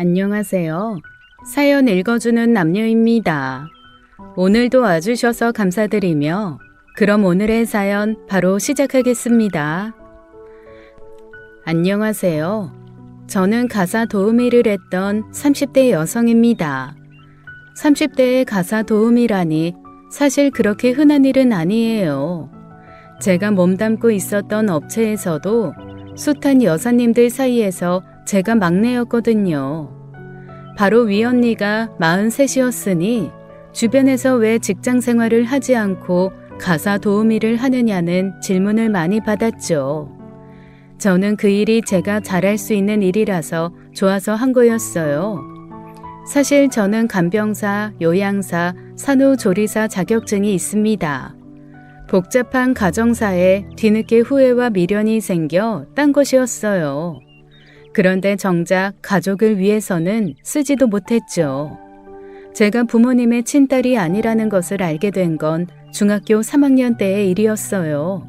안녕하세요. 사연 읽어주는 남녀입니다. 오늘도 와주셔서 감사드리며 그럼 오늘의 사연 바로 시작하겠습니다. 안녕하세요. 저는 가사 도우미를 했던 30대 여성입니다. 30대의 가사 도우미라니 사실 그렇게 흔한 일은 아니에요. 제가 몸담고 있었던 업체에서도 숱한 여사님들 사이에서 제가 막내였거든요. 바로 위 언니가 43이었으니 주변에서 왜 직장 생활을 하지 않고 가사 도우미를 하느냐는 질문을 많이 받았죠. 저는 그 일이 제가 잘할 수 있는 일이라서 좋아서 한 거였어요. 사실 저는 간병사, 요양사, 산후조리사 자격증이 있습니다. 복잡한 가정사에 뒤늦게 후회와 미련이 생겨 딴 것이었어요. 그런데 정작 가족을 위해서는 쓰지도 못했죠. 제가 부모님의 친딸이 아니라는 것을 알게 된 건 중학교 3학년 때의 일이었어요.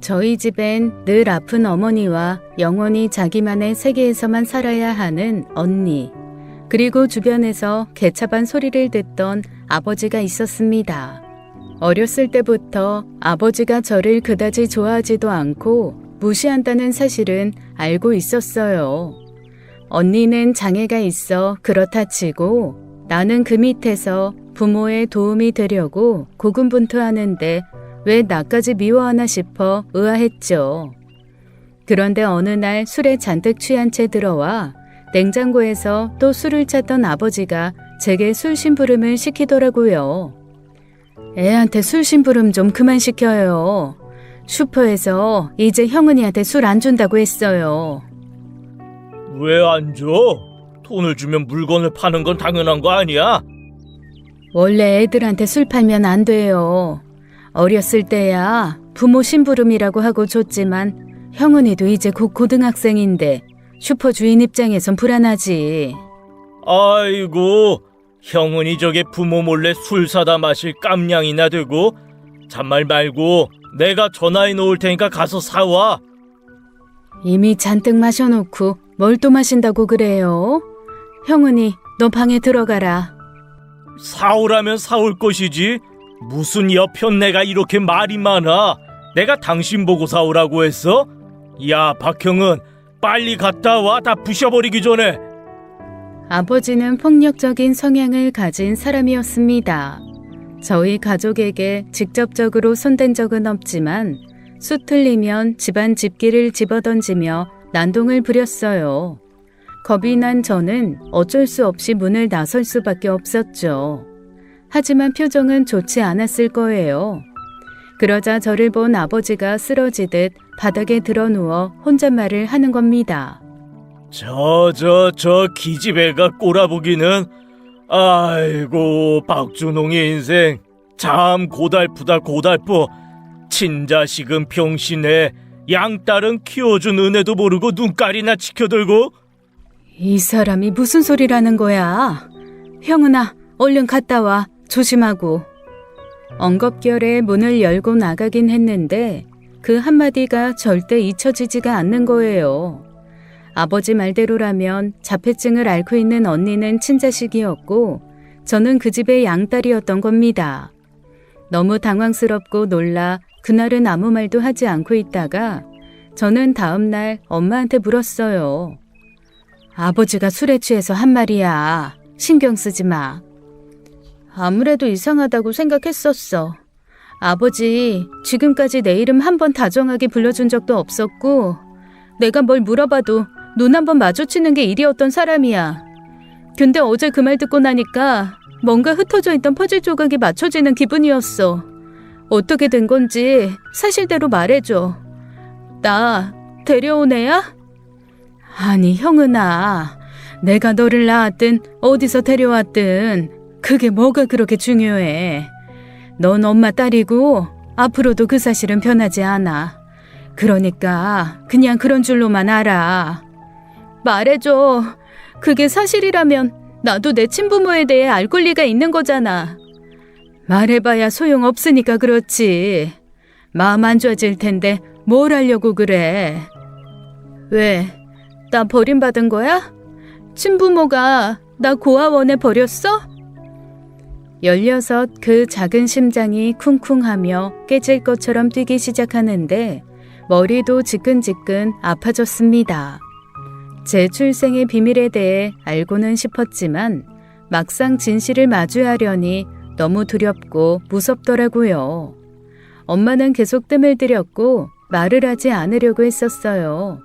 저희 집엔 늘 아픈 어머니와 영원히 자기만의 세계에서만 살아야 하는 언니, 그리고 주변에서 개차반 소리를 듣던 아버지가 있었습니다. 어렸을 때부터 아버지가 저를 그다지 좋아하지도 않고 무시한다는 사실은 알고 있었어요. 언니는 장애가 있어 그렇다 치고 나는 그 밑에서 부모의 도움이 되려고 고군분투하는데 왜 나까지 미워하나 싶어 의아했죠. 그런데 어느 날 술에 잔뜩 취한 채 들어와 냉장고에서 또 술을 찾던 아버지가 제게 술 심부름을 시키더라고요. 애한테 술 심부름 좀 그만 시켜요. 슈퍼에서 이제 형은이한테 술 안 준다고 했어요. 왜 안 줘? 돈을 주면 물건을 파는 건 당연한 거 아니야? 원래 애들한테 술 팔면 안 돼요. 어렸을 때야 부모 심부름이라고 하고 줬지만 형은이도 이제 곧 고등학생인데 슈퍼 주인 입장에선 불안하지. 아이고, 형은이 저게 부모 몰래 술 사다 마실 깜냥이나 되고. 잔말 말고 내가 전화해 놓을 테니까 가서 사와. 이미 잔뜩 마셔놓고 뭘 또 마신다고 그래요? 형은이 너 방에 들어가라. 사오라면 사올 것이지. 무슨 여편네가 이렇게 말이 많아. 내가 당신 보고 사오라고 했어? 야, 박형은 빨리 갔다 와. 다 부셔버리기 전에. 아버지는 폭력적인 성향을 가진 사람이었습니다. 저희 가족에게 직접적으로 손댄 적은 없지만 수틀리면 집안 집기를 집어던지며 난동을 부렸어요. 겁이 난 저는 어쩔 수 없이 문을 나설 수밖에 없었죠. 하지만 표정은 좋지 않았을 거예요. 그러자 저를 본 아버지가 쓰러지듯 바닥에 드러누워 혼잣말을 하는 겁니다. 저 기집애가 꼬라보기는. 아이고, 박준홍의 인생 참 고달프다 고달프. 친자식은 병신에 양딸은 키워준 은혜도 모르고 눈깔이나 치켜들고. 이 사람이 무슨 소리라는 거야? 형은아, 얼른 갔다 와. 조심하고. 엉겁결에 문을 열고 나가긴 했는데 그 한마디가 절대 잊혀지지가 않는 거예요. 아버지 말대로라면 자폐증을 앓고 있는 언니는 친자식이었고 저는 그 집의 양딸이었던 겁니다. 너무 당황스럽고 놀라 그날은 아무 말도 하지 않고 있다가 저는 다음 날 엄마한테 물었어요. 아버지가 술에 취해서 한 말이야. 신경 쓰지 마. 아무래도 이상하다고 생각했었어. 아버지 지금까지 내 이름 한 번 다정하게 불러준 적도 없었고 내가 뭘 물어봐도 눈 한 번 마주치는 게 일이었던 사람이야. 근데 어제 그 말 듣고 나니까 뭔가 흩어져 있던 퍼즐 조각이 맞춰지는 기분이었어. 어떻게 된 건지 사실대로 말해줘. 나 데려온 애야? 아니 형은아, 내가 너를 낳았든 어디서 데려왔든 그게 뭐가 그렇게 중요해. 넌 엄마 딸이고 앞으로도 그 사실은 변하지 않아. 그러니까 그냥 그런 줄로만 알아. 말해줘. 그게 사실이라면 나도 내 친부모에 대해 알 권리가 있는 거잖아. 말해봐야 소용없으니까 그렇지. 마음 안 좋아질 텐데 뭘 하려고 그래. 왜? 나 버림받은 거야? 친부모가 나 고아원에 버렸어? 16 그 작은 심장이 쿵쿵하며 깨질 것처럼 뛰기 시작하는데 머리도 지끈지끈 아파졌습니다. 제 출생의 비밀에 대해 알고는 싶었지만 막상 진실을 마주하려니 너무 두렵고 무섭더라고요. 엄마는 계속 뜸을 들였고 말을 하지 않으려고 했었어요.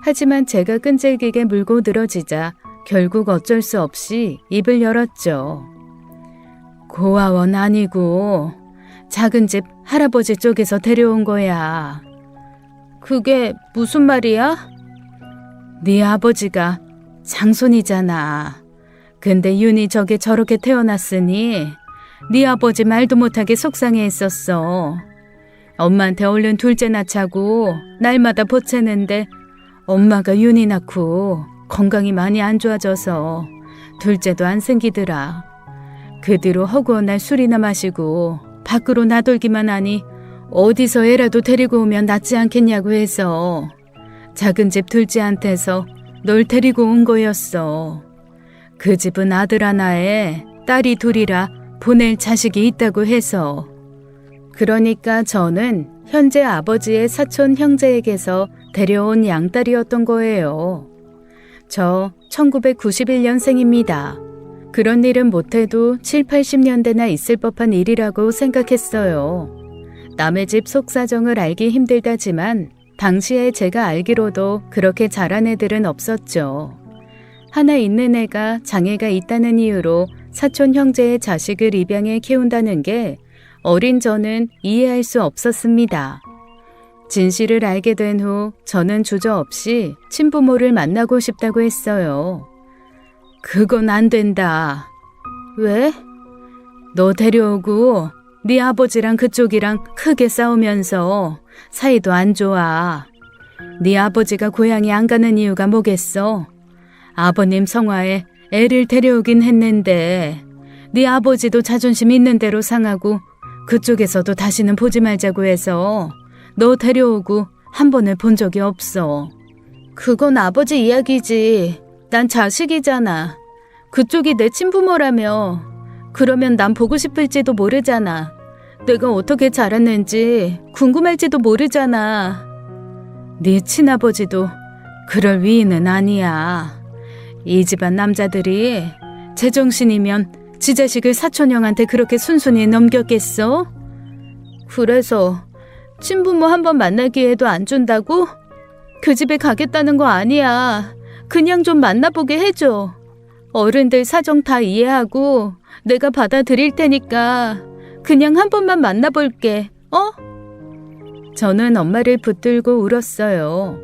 하지만 제가 끈질기게 물고 늘어지자 결국 어쩔 수 없이 입을 열었죠. 고아원 아니고 작은 집 할아버지 쪽에서 데려온 거야. 그게 무슨 말이야? 네 아버지가 장손이잖아. 근데 윤이 저렇게 태어났으니 네 아버지 말도 못하게 속상해했었어. 엄마한테 얼른 둘째 낳자고 날마다 보채는데 엄마가 윤이 낳고 건강이 많이 안 좋아져서 둘째도 안 생기더라. 그 뒤로 허구한 날 술이나 마시고 밖으로 나돌기만 하니 어디서 애라도 데리고 오면 낫지 않겠냐고 해서 작은 집 둘째한테서 널 데리고 온 거였어. 그 집은 아들 하나에 딸이 둘이라 보낼 자식이 있다고 해서. 그러니까 저는 현재 아버지의 사촌 형제에게서 데려온 양딸이었던 거예요. 저 1991년생입니다. 그런 일은 못해도 7, 80년대나 있을 법한 일이라고 생각했어요. 남의 집 속사정을 알기 힘들다지만 당시에 제가 알기로도 그렇게 잘한 애들은 없었죠. 하나 있는 애가 장애가 있다는 이유로 사촌 형제의 자식을 입양해 키운다는 게 어린 저는 이해할 수 없었습니다. 진실을 알게 된 후 저는 주저없이 친부모를 만나고 싶다고 했어요. 그건 안 된다. 왜? 너 데려오고 네 아버지랑 그쪽이랑 크게 싸우면서 사이도 안 좋아. 네 아버지가 고향에 안 가는 이유가 뭐겠어? 아버님 성화에 애를 데려오긴 했는데 네 아버지도 자존심 있는 대로 상하고 그쪽에서도 다시는 보지 말자고 해서 너 데려오고 한 번을 본 적이 없어. 그건 아버지 이야기지. 난 자식이잖아. 그쪽이 내 친부모라며. 그러면 난 보고 싶을지도 모르잖아. 내가 어떻게 자랐는지 궁금할지도 모르잖아. 네 친아버지도 그럴 위인은 아니야. 이 집안 남자들이 제정신이면 지 자식을 사촌형한테 그렇게 순순히 넘겼겠어? 그래서 친부모 한 번 만날 기회도 안 준다고? 그 집에 가겠다는 거 아니야. 그냥 좀 만나보게 해줘. 어른들 사정 다 이해하고 내가 받아들일 테니까 그냥 한 번만 만나볼게. 어? 저는 엄마를 붙들고 울었어요.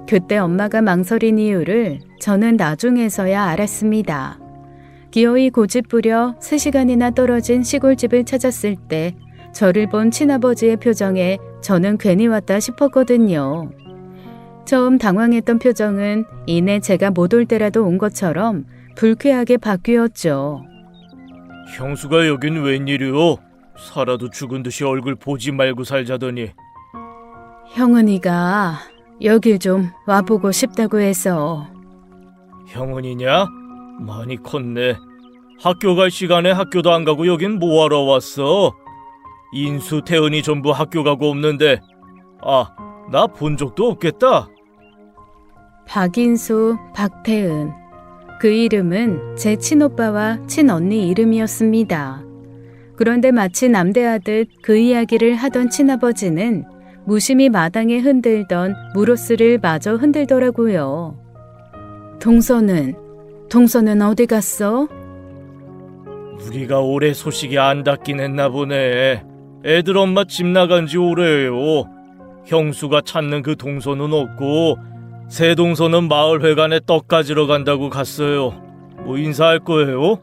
그때 엄마가 망설인 이유를 저는 나중에서야 알았습니다. 기어이 고집부려 3시간이나 떨어진 시골집을 찾았을 때 저를 본 친아버지의 표정에 저는 괜히 왔다 싶었거든요. 처음 당황했던 표정은 이내 제가 못 올 때라도 온 것처럼 불쾌하게 바뀌었죠. 형수가 여긴 웬일이오? 살아도 죽은 듯이 얼굴 보지 말고 살자더니. 형은이가 여길 좀 와보고 싶다고 해서. 형은이냐? 많이 컸네. 학교 갈 시간에 학교도 안 가고 여긴 뭐하러 왔어? 인수, 태은이 전부 학교 가고 없는데. 아, 나 본 적도 없겠다. 박인수, 박태은. 그 이름은 제 친오빠와 친언니 이름이었습니다. 그런데 마치 남대하듯 그 이야기를 하던 친아버지는 무심히 마당에 흔들던 무로스를 마저 흔들더라고요. 동서는 어디 갔어? 우리가 올해 소식이 안 닿긴 했나 보네. 애들 엄마 집 나간 지 오래요. 형수가 찾는 그 동서는 없고 새 동서는 마을회관에 떡 가지러 간다고 갔어요. 뭐 인사할 거예요?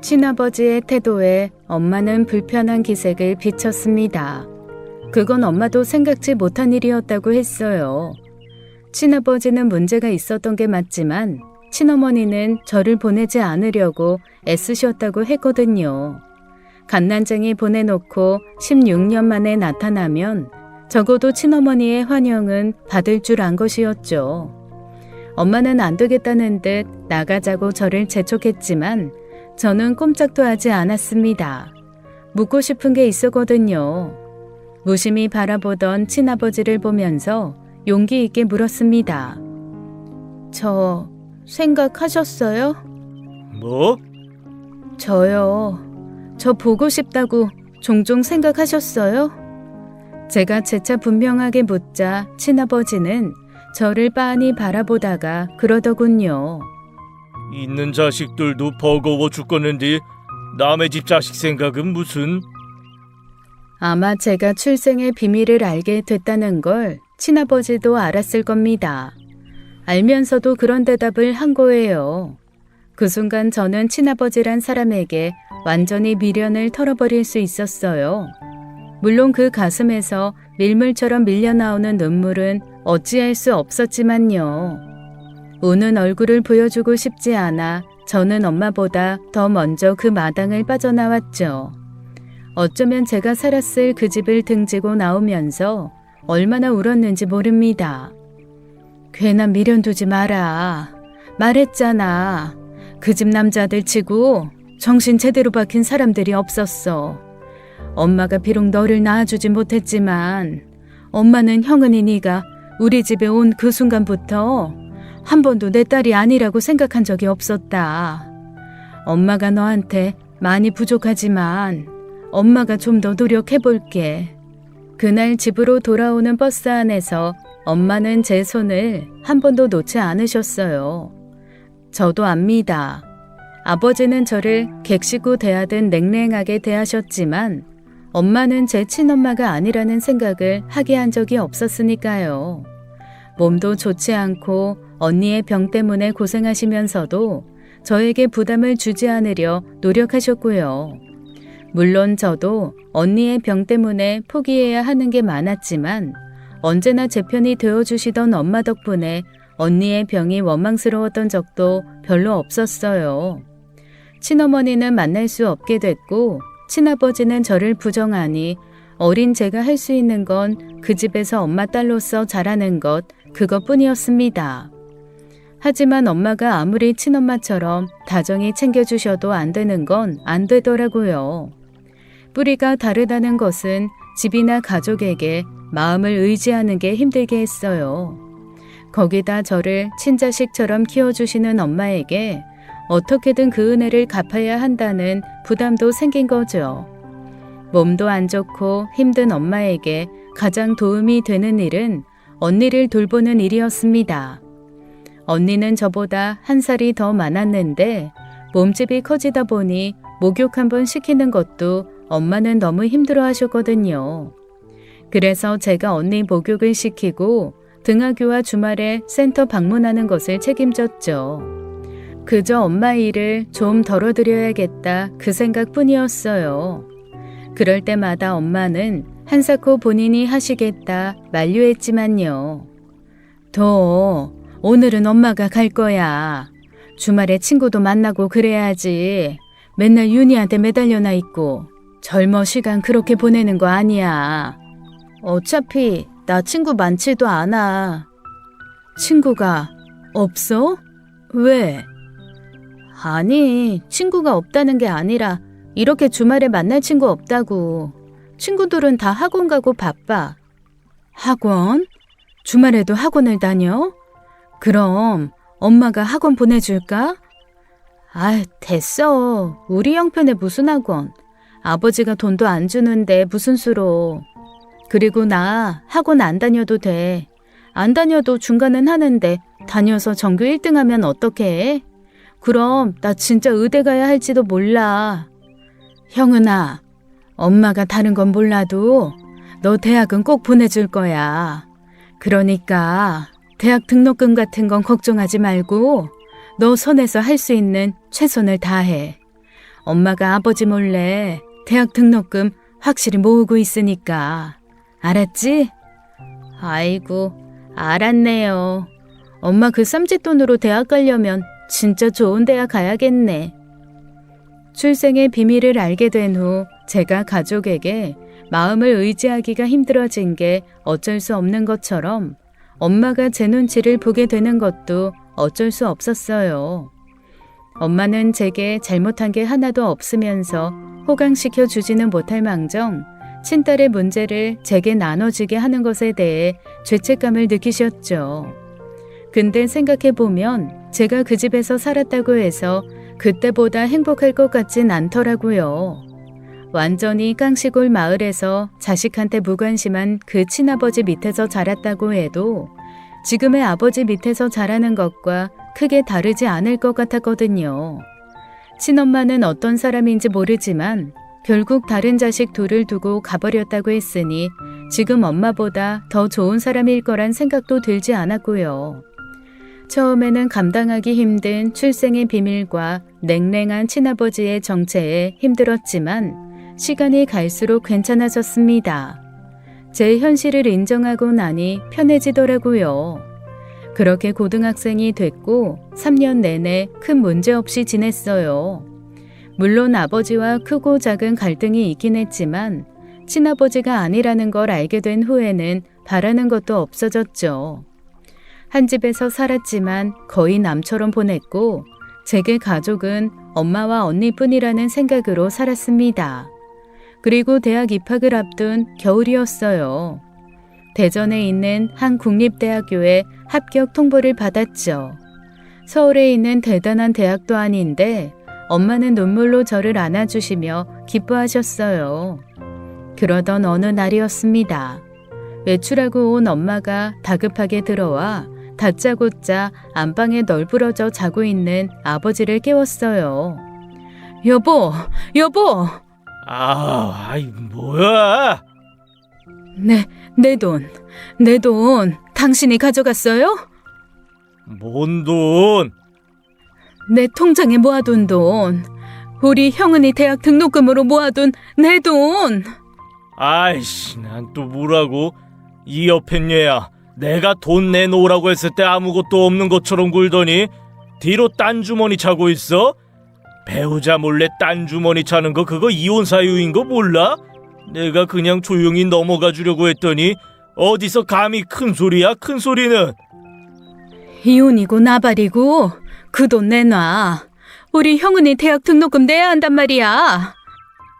친아버지의 태도에 엄마는 불편한 기색을 비쳤습니다. 그건 엄마도 생각지 못한 일이었다고 했어요. 친아버지는 문제가 있었던 게 맞지만 친어머니는 저를 보내지 않으려고 애쓰셨다고 했거든요. 갓난쟁이 보내놓고 16년 만에 나타나면 적어도 친어머니의 환영은 받을 줄 안 것이었죠. 엄마는 안 되겠다는 듯 나가자고 저를 재촉했지만 저는 꼼짝도 하지 않았습니다. 묻고 싶은 게 있었거든요. 무심히 바라보던 친아버지를 보면서 용기 있게 물었습니다. 저 생각하셨어요? 뭐? 저요. 저 보고 싶다고 종종 생각하셨어요? 제가 재차 분명하게 묻자 친아버지는 저를 빤히 바라보다가 그러더군요. 있는 자식들도 버거워 죽겠는데 남의 집 자식 생각은 무슨? 아마 제가 출생의 비밀을 알게 됐다는 걸 친아버지도 알았을 겁니다. 알면서도 그런 대답을 한 거예요. 그 순간 저는 친아버지란 사람에게 완전히 미련을 털어버릴 수 있었어요. 물론 그 가슴에서 밀물처럼 밀려나오는 눈물은 어찌할 수 없었지만요. 우는 얼굴을 보여주고 싶지 않아 저는 엄마보다 더 먼저 그 마당을 빠져나왔죠. 어쩌면 제가 살았을 그 집을 등지고 나오면서 얼마나 울었는지 모릅니다. 괜한 미련 두지 마라. 말했잖아. 그 집 남자들 치고 정신 제대로 박힌 사람들이 없었어. 엄마가 비록 너를 낳아주지 못했지만 엄마는 형은이 네가 우리 집에 온 그 순간부터 한 번도 내 딸이 아니라고 생각한 적이 없었다. 엄마가 너한테 많이 부족하지만 엄마가 좀 더 노력해볼게. 그날 집으로 돌아오는 버스 안에서 엄마는 제 손을 한 번도 놓지 않으셨어요. 저도 압니다. 아버지는 저를 객시고 대하듯 냉랭하게 대하셨지만 엄마는 제 친엄마가 아니라는 생각을 하게 한 적이 없었으니까요. 몸도 좋지 않고 언니의 병 때문에 고생하시면서도 저에게 부담을 주지 않으려 노력하셨고요. 물론 저도 언니의 병 때문에 포기해야 하는 게 많았지만 언제나 제 편이 되어주시던 엄마 덕분에 언니의 병이 원망스러웠던 적도 별로 없었어요. 친어머니는 만날 수 없게 됐고 친아버지는 저를 부정하니 어린 제가 할 수 있는 건 그 집에서 엄마 딸로서 자라는 것 그것뿐이었습니다. 하지만 엄마가 아무리 친엄마처럼 다정히 챙겨주셔도 안 되는 건 안 되더라고요. 뿌리가 다르다는 것은 집이나 가족에게 마음을 의지하는 게 힘들게 했어요. 거기다 저를 친자식처럼 키워주시는 엄마에게 어떻게든 그 은혜를 갚아야 한다는 부담도 생긴 거죠. 몸도 안 좋고 힘든 엄마에게 가장 도움이 되는 일은 언니를 돌보는 일이었습니다. 언니는 저보다 한 살이 더 많았는데 몸집이 커지다 보니 목욕 한번 시키는 것도 엄마는 너무 힘들어 하셨거든요. 그래서 제가 언니 목욕을 시키고 등하교와 주말에 센터 방문하는 것을 책임졌죠. 그저 엄마 일을 좀 덜어드려야겠다 그 생각뿐이었어요. 그럴 때마다 엄마는 한사코 본인이 하시겠다 만류했지만요. 더 오늘은 엄마가 갈 거야. 주말에 친구도 만나고 그래야지. 맨날 윤희한테 매달려나 있고 젊어 시간 그렇게 보내는 거 아니야. 어차피 나 친구 많지도 않아. 친구가 없어? 왜? 아니, 친구가 없다는 게 아니라 이렇게 주말에 만날 친구 없다고. 친구들은 다 학원 가고 바빠. 학원? 주말에도 학원을 다녀? 그럼 엄마가 학원 보내줄까? 아, 됐어. 우리 형편에 무슨 학원. 아버지가 돈도 안 주는데 무슨 수로. 그리고 나 학원 안 다녀도 돼. 안 다녀도 중간은 하는데 다녀서 전교 1등 하면 어떡해? 그럼 나 진짜 의대 가야 할지도 몰라. 형은아, 엄마가 다른 건 몰라도 너 대학은 꼭 보내줄 거야. 그러니까 대학 등록금 같은 건 걱정하지 말고 너 손에서 할 수 있는 최선을 다해. 엄마가 아버지 몰래 대학 등록금 확실히 모으고 있으니까. 알았지? 아이고, 알았네요. 엄마 그 쌈짓돈으로 대학 가려면 진짜 좋은 대학 가야겠네. 출생의 비밀을 알게 된 후 제가 가족에게 마음을 의지하기가 힘들어진 게 어쩔 수 없는 것처럼 엄마가 제 눈치를 보게 되는 것도 어쩔 수 없었어요. 엄마는 제게 잘못한 게 하나도 없으면서 호강시켜 주지는 못할 망정 친딸의 문제를 제게 나눠주게 하는 것에 대해 죄책감을 느끼셨죠. 근데 생각해보면 제가 그 집에서 살았다고 해서 그때보다 행복할 것 같진 않더라고요. 완전히 깡시골 마을에서 자식한테 무관심한 그 친아버지 밑에서 자랐다고 해도 지금의 아버지 밑에서 자라는 것과 크게 다르지 않을 것 같았거든요. 친엄마는 어떤 사람인지 모르지만 결국 다른 자식 둘을 두고 가버렸다고 했으니 지금 엄마보다 더 좋은 사람일 거란 생각도 들지 않았고요. 처음에는 감당하기 힘든 출생의 비밀과 냉랭한 친아버지의 정체에 힘들었지만 시간이 갈수록 괜찮아졌습니다. 제 현실을 인정하고 나니 편해지더라고요. 그렇게 고등학생이 됐고 3년 내내 큰 문제 없이 지냈어요. 물론 아버지와 크고 작은 갈등이 있긴 했지만 친아버지가 아니라는 걸 알게 된 후에는 바라는 것도 없어졌죠. 한 집에서 살았지만 거의 남처럼 보냈고 제게 가족은 엄마와 언니뿐이라는 생각으로 살았습니다. 그리고 대학 입학을 앞둔 겨울이었어요. 대전에 있는 한 국립대학교에 합격 통보를 받았죠. 서울에 있는 대단한 대학도 아닌데 엄마는 눈물로 저를 안아주시며 기뻐하셨어요. 그러던 어느 날이었습니다. 외출하고 온 엄마가 다급하게 들어와 다짜고짜 안방에 널브러져 자고 있는 아버지를 깨웠어요. 여보, 여보! 아이 뭐야? 내 돈 당신이 가져갔어요? 뭔 돈? 내 통장에 모아둔 돈. 우리 형은이 대학 등록금으로 모아둔 내 돈. 아이씨, 난 또 뭐라고? 이 옆엔 얘야, 내가 돈 내놓으라고 했을 때 아무것도 없는 것처럼 굴더니 뒤로 딴 주머니 차고 있어? 배우자 몰래 딴 주머니 차는 거 그거 이혼 사유인 거 몰라? 내가 그냥 조용히 넘어가 주려고 했더니 어디서 감히 큰 소리야, 큰 소리는. 이혼이고 나발이고 그 돈 내놔. 우리 형은이 대학 등록금 내야 한단 말이야.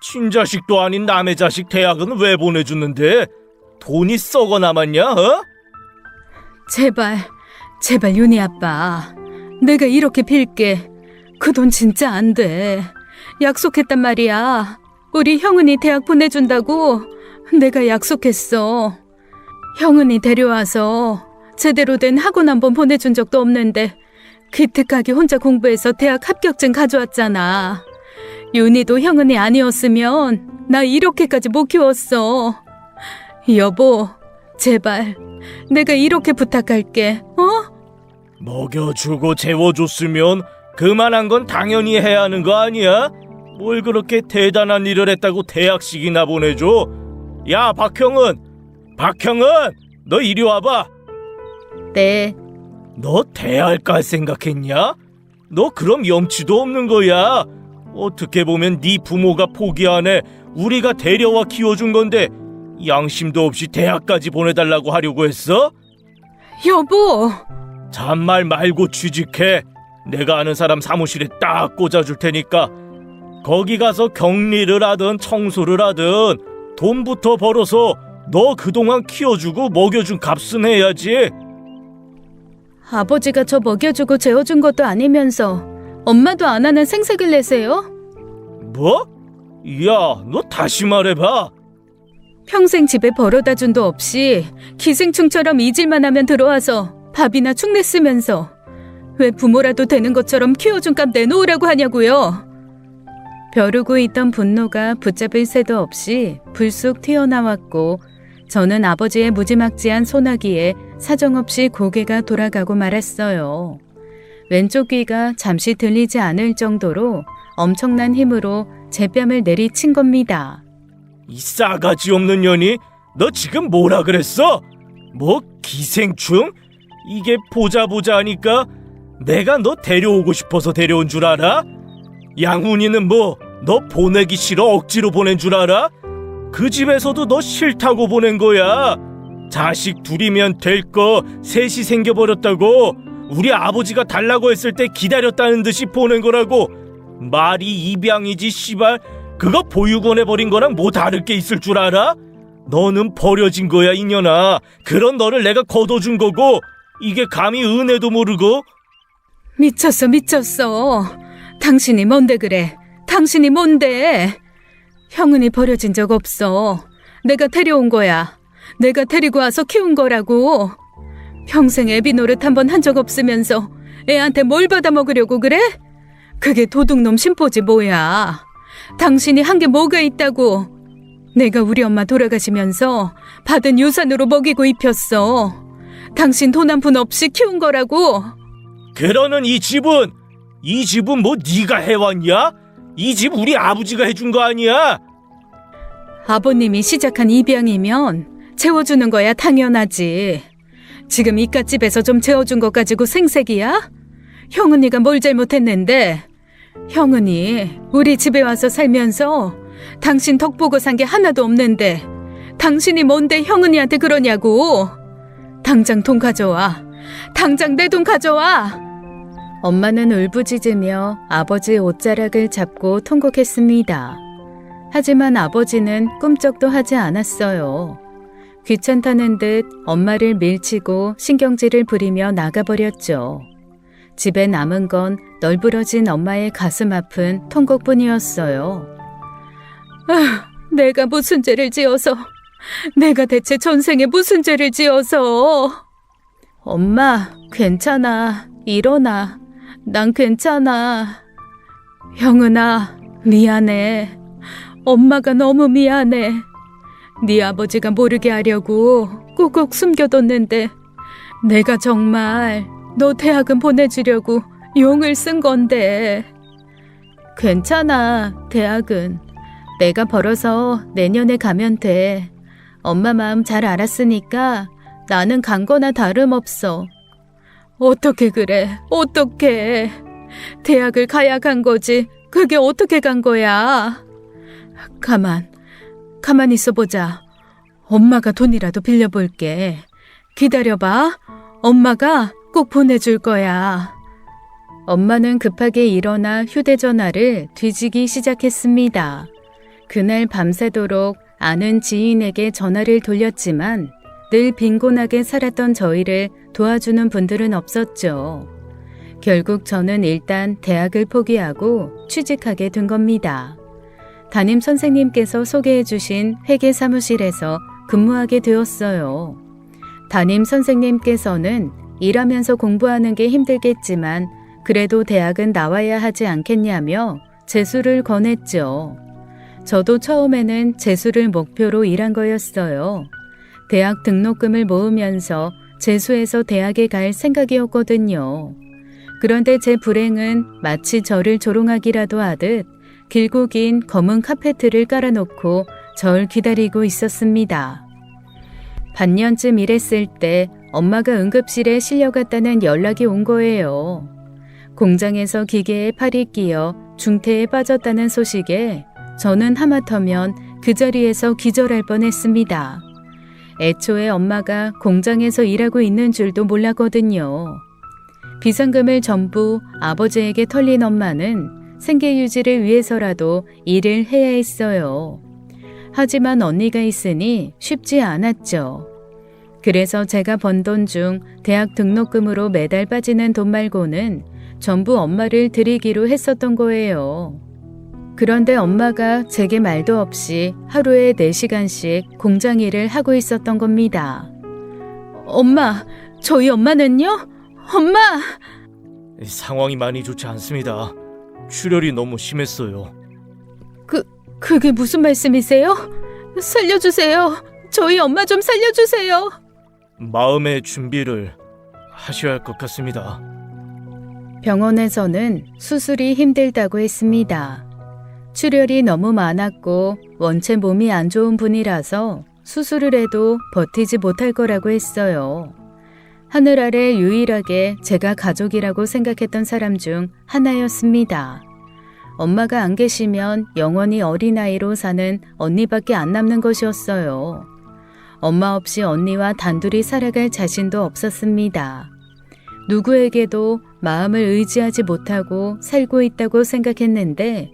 친자식도 아닌 남의 자식 대학은 왜 보내주는데? 돈이 썩어 남았냐, 어? 제발 윤희 아빠. 내가 이렇게 빌게. 그 돈 진짜 안 돼. 약속했단 말이야. 우리 형은이 대학 보내준다고 내가 약속했어. 형은이 데려와서 제대로 된 학원 한번 보내준 적도 없는데 기특하게 혼자 공부해서 대학 합격증 가져왔잖아. 윤희도 형은이 아니었으면 나 이렇게까지 못 키웠어. 여보, 제발 내가 이렇게 부탁할게. 먹여주고 재워줬으면 그만한 건 당연히 해야 하는 거 아니야? 뭘 그렇게 대단한 일을 했다고 대학식이나 보내줘? 야, 박형은, 너 이리 와봐. 네. 너 대학 갈 생각했냐? 너 그럼 염치도 없는 거야. 어떻게 보면 네 부모가 포기하네. 우리가 데려와 키워준 건데 양심도 없이 대학까지 보내달라고 하려고 했어? 여보! 잔말 말고 취직해. 내가 아는 사람 사무실에 딱 꽂아줄 테니까 거기 가서 격리를 하든 청소를 하든 돈부터 벌어서 너 그동안 키워주고 먹여준 값은 해야지. 아버지가 저 먹여주고 재워준 것도 아니면서 엄마도 안 하는 생색을 내세요? 뭐? 야, 너 다시 말해봐. 평생 집에 벌어다 준도 없이 기생충처럼 잊을만 하면 들어와서 밥이나 축 냈으면서 왜 부모라도 되는 것처럼 키워준 값 내놓으라고 하냐고요. 벼르고 있던 분노가 붙잡을 새도 없이 불쑥 튀어나왔고 저는 아버지의 무지막지한 소나기에 사정없이 고개가 돌아가고 말았어요. 왼쪽 귀가 잠시 들리지 않을 정도로 엄청난 힘으로 제 뺨을 내리친 겁니다. 이 싸가지 없는 년이 너 지금 뭐라 그랬어? 뭐 기생충? 이게 보자 하니까 내가 너 데려오고 싶어서 데려온 줄 알아? 양훈이는 뭐 너 보내기 싫어 억지로 보낸 줄 알아? 그 집에서도 너 싫다고 보낸 거야. 자식 둘이면 될 거 셋이 생겨버렸다고. 우리 아버지가 달라고 했을 때 기다렸다는 듯이 보낸 거라고. 말이 입양이지 씨발. 그거 보육원에 버린 거랑 뭐 다를 게 있을 줄 알아? 너는 버려진 거야 이년아. 그런 너를 내가 거둬준 거고 이게 감히 은혜도 모르고. 미쳤어, 미쳤어. 당신이 뭔데 그래? 당신이 뭔데? 형은이 버려진 적 없어. 내가 데려온 거야. 내가 데리고 와서 키운 거라고. 평생 애비 노릇 한 번 한 적 없으면서 애한테 뭘 받아먹으려고 그래? 그게 도둑놈 심보지 뭐야. 당신이 한 게 뭐가 있다고. 내가 우리 엄마 돌아가시면서 받은 유산으로 먹이고 입혔어. 당신 돈 한 푼 없이 키운 거라고. 그러는 이 집은 뭐 네가 해왔냐? 이 집 우리 아버지가 해준 거 아니야? 아버님이 시작한 입양이면 채워주는 거야 당연하지. 지금 이깟집에서 좀 채워준 것 가지고 생색이야? 형은이가 뭘 잘못했는데. 형은이 우리 집에 와서 살면서 당신 덕 보고 산 게 하나도 없는데 당신이 뭔데 형은이한테 그러냐고. 당장 돈 가져와. 당장 내 돈 가져와. 엄마는 울부짖으며 아버지의 옷자락을 잡고 통곡했습니다. 하지만 아버지는 꿈쩍도 하지 않았어요. 귀찮다는 듯 엄마를 밀치고 신경질을 부리며 나가버렸죠. 집에 남은 건 널브러진 엄마의 가슴 아픈 통곡뿐이었어요. 내가 무슨 죄를 지어서, 내가 대체 전생에 무슨 죄를 지어서. 엄마, 괜찮아. 일어나. 난 괜찮아. 형은아, 미안해. 엄마가 너무 미안해. 네 아버지가 모르게 하려고 꾹꾹 숨겨뒀는데 내가 정말 너 대학은 보내주려고 용을 쓴 건데. 괜찮아, 대학은. 내가 벌어서 내년에 가면 돼. 엄마 마음 잘 알았으니까 나는 간 거나 다름없어. 어떻게 그래, 어떻게. 대학을 가야 간 거지. 그게 어떻게 간 거야. 가만 있어보자. 엄마가 돈이라도 빌려볼게. 기다려봐. 엄마가 꼭 보내줄 거야. 엄마는 급하게 일어나 휴대전화를 뒤지기 시작했습니다. 그날 밤새도록 아는 지인에게 전화를 돌렸지만 늘 빈곤하게 살았던 저희를 도와주는 분들은 없었죠. 결국 저는 일단 대학을 포기하고 취직하게 된 겁니다. 담임 선생님께서 소개해 주신 회계 사무실에서 근무하게 되었어요. 담임 선생님께서는 일하면서 공부하는 게 힘들겠지만 그래도 대학은 나와야 하지 않겠냐며 재수를 권했죠. 저도 처음에는 재수를 목표로 일한 거였어요. 대학 등록금을 모으면서 재수해서 대학에 갈 생각이었거든요. 그런데 제 불행은 마치 저를 조롱하기라도 하듯 길고 긴 검은 카페트를 깔아놓고 절 기다리고 있었습니다. 반년쯤 일했을 때 엄마가 응급실에 실려갔다는 연락이 온 거예요. 공장에서 기계에 팔이 끼어 중태에 빠졌다는 소식에 저는 하마터면 그 자리에서 기절할 뻔했습니다. 애초에 엄마가 공장에서 일하고 있는 줄도 몰랐거든요. 비상금을 전부 아버지에게 털린 엄마는 생계 유지를 위해서라도 일을 해야 했어요. 하지만 언니가 있으니 쉽지 않았죠. 그래서 제가 번 돈 중 대학 등록금으로 매달 빠지는 돈 말고는 전부 엄마를 드리기로 했었던 거예요. 그런데 엄마가 제게 말도 없이 하루에 4시간씩 공장 일을 하고 있었던 겁니다. 엄마, 저희 엄마는요? 엄마! 상황이 많이 좋지 않습니다. 출혈이 너무 심했어요. 그게 무슨 말씀이세요? 살려주세요. 저희 엄마 좀 살려주세요. 마음의 준비를 하셔야 할 것 같습니다. 병원에서는 수술이 힘들다고 했습니다. 출혈이 너무 많았고 원체 몸이 안 좋은 분이라서 수술을 해도 버티지 못할 거라고 했어요. 하늘 아래 유일하게 제가 가족이라고 생각했던 사람 중 하나였습니다. 엄마가 안 계시면 영원히 어린아이로 사는 언니밖에 안 남는 것이었어요. 엄마 없이 언니와 단둘이 살아갈 자신도 없었습니다. 누구에게도 마음을 의지하지 못하고 살고 있다고 생각했는데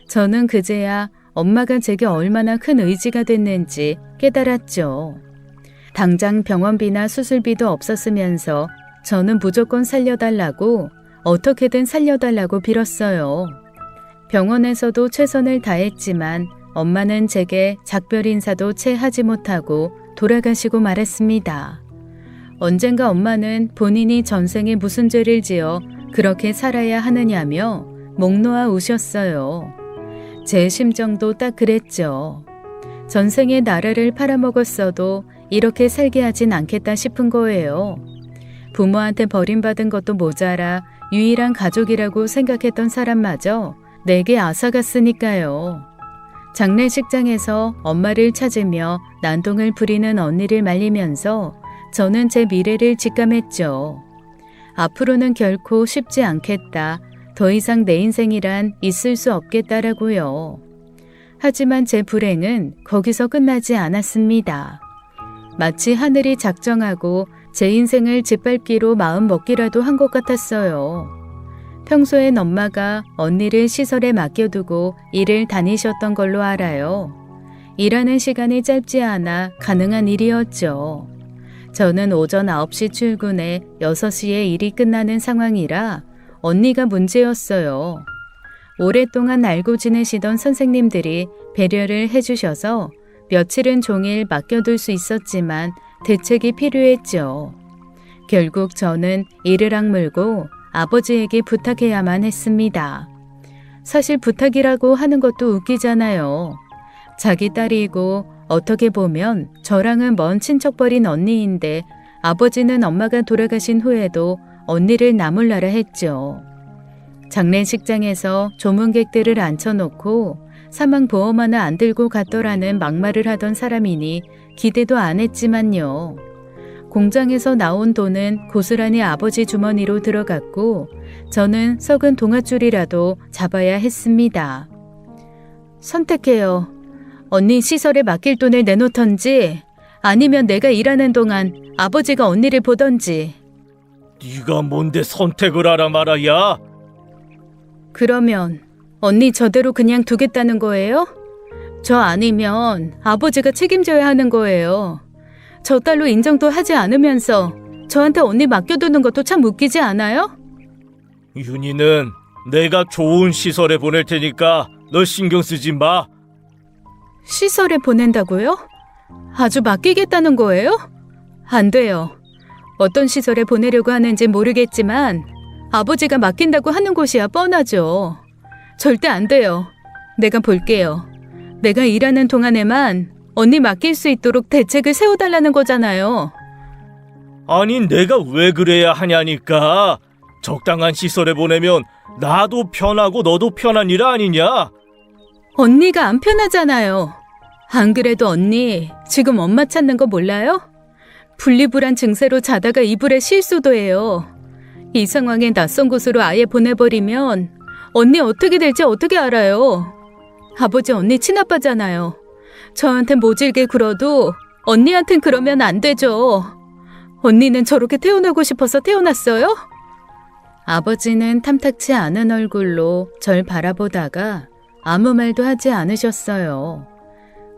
저는 그제야 엄마가 제게 얼마나 큰 의지가 됐는지 깨달았죠. 당장 병원비나 수술비도 없었으면서 저는 무조건 살려달라고 어떻게든 살려달라고 빌었어요. 병원에서도 최선을 다했지만 엄마는 제게 작별 인사도 채 하지 못하고 돌아가시고 말았습니다. 언젠가 엄마는 본인이 전생에 무슨 죄를 지어 그렇게 살아야 하느냐며 목 놓아 우셨어요. 제 심정도 딱 그랬죠. 전생에 나라를 팔아먹었어도 이렇게 살게 하진 않겠다 싶은 거예요. 부모한테 버림받은 것도 모자라 유일한 가족이라고 생각했던 사람마저 내게 앗아갔으니까요. 장례식장에서 엄마를 찾으며 난동을 부리는 언니를 말리면서 저는 제 미래를 직감했죠. 앞으로는 결코 쉽지 않겠다. 더 이상 내 인생이란 있을 수 없겠다라고요. 하지만 제 불행은 거기서 끝나지 않았습니다. 마치 하늘이 작정하고 제 인생을 짓밟기로 마음먹기라도 한 것 같았어요. 평소엔 엄마가 언니를 시설에 맡겨두고 일을 다니셨던 걸로 알아요. 일하는 시간이 짧지 않아 가능한 일이었죠. 저는 오전 9시 출근에 6시에 일이 끝나는 상황이라 언니가 문제였어요. 오랫동안 알고 지내시던 선생님들이 배려를 해주셔서 며칠은 종일 맡겨둘 수 있었지만 대책이 필요했죠. 결국 저는 이를 악물고 아버지에게 부탁해야만 했습니다. 사실 부탁이라고 하는 것도 웃기잖아요. 자기 딸이고 어떻게 보면 저랑은 먼 친척벌인 언니인데 아버지는 엄마가 돌아가신 후에도 언니를 나몰라라 했죠. 장례식장에서 조문객들을 앉혀놓고 사망보험 하나 안 들고 갔더라는 막말을 하던 사람이니 기대도 안 했지만요. 공장에서 나온 돈은 고스란히 아버지 주머니로 들어갔고 저는 썩은 동아줄이라도 잡아야 했습니다. 선택해요. 언니 시설에 맡길 돈을 내놓던지 아니면 내가 일하는 동안 아버지가 언니를 보던지. 네가 뭔데 선택을 하라 말아야? 그러면 언니 저대로 그냥 두겠다는 거예요? 저 아니면 아버지가 책임져야 하는 거예요. 저 딸로 인정도 하지 않으면서 저한테 언니 맡겨두는 것도 참 웃기지 않아요? 윤희는 내가 좋은 시설에 보낼 테니까 너 신경 쓰지 마. 시설에 보낸다고요? 아주 맡기겠다는 거예요? 안 돼요. 어떤 시설에 보내려고 하는지 모르겠지만 아버지가 맡긴다고 하는 곳이야 뻔하죠. 절대 안 돼요. 내가 볼게요. 내가 일하는 동안에만 언니 맡길 수 있도록 대책을 세워달라는 거잖아요. 아니 내가 왜 그래야 하냐니까. 적당한 시설에 보내면 나도 편하고 너도 편한 일 아니냐? 언니가 안 편하잖아요. 안 그래도 언니 지금 엄마 찾는 거 몰라요? 분리불안 증세로 자다가 이불에 실수도 해요. 이 상황에 낯선 곳으로 아예 보내버리면 언니 어떻게 될지 어떻게 알아요? 아버지 언니 친아빠잖아요. 저한테 모질게 굴어도 언니한텐 그러면 안 되죠. 언니는 저렇게 태어나고 싶어서 태어났어요? 아버지는 탐탁치 않은 얼굴로 절 바라보다가 아무 말도 하지 않으셨어요.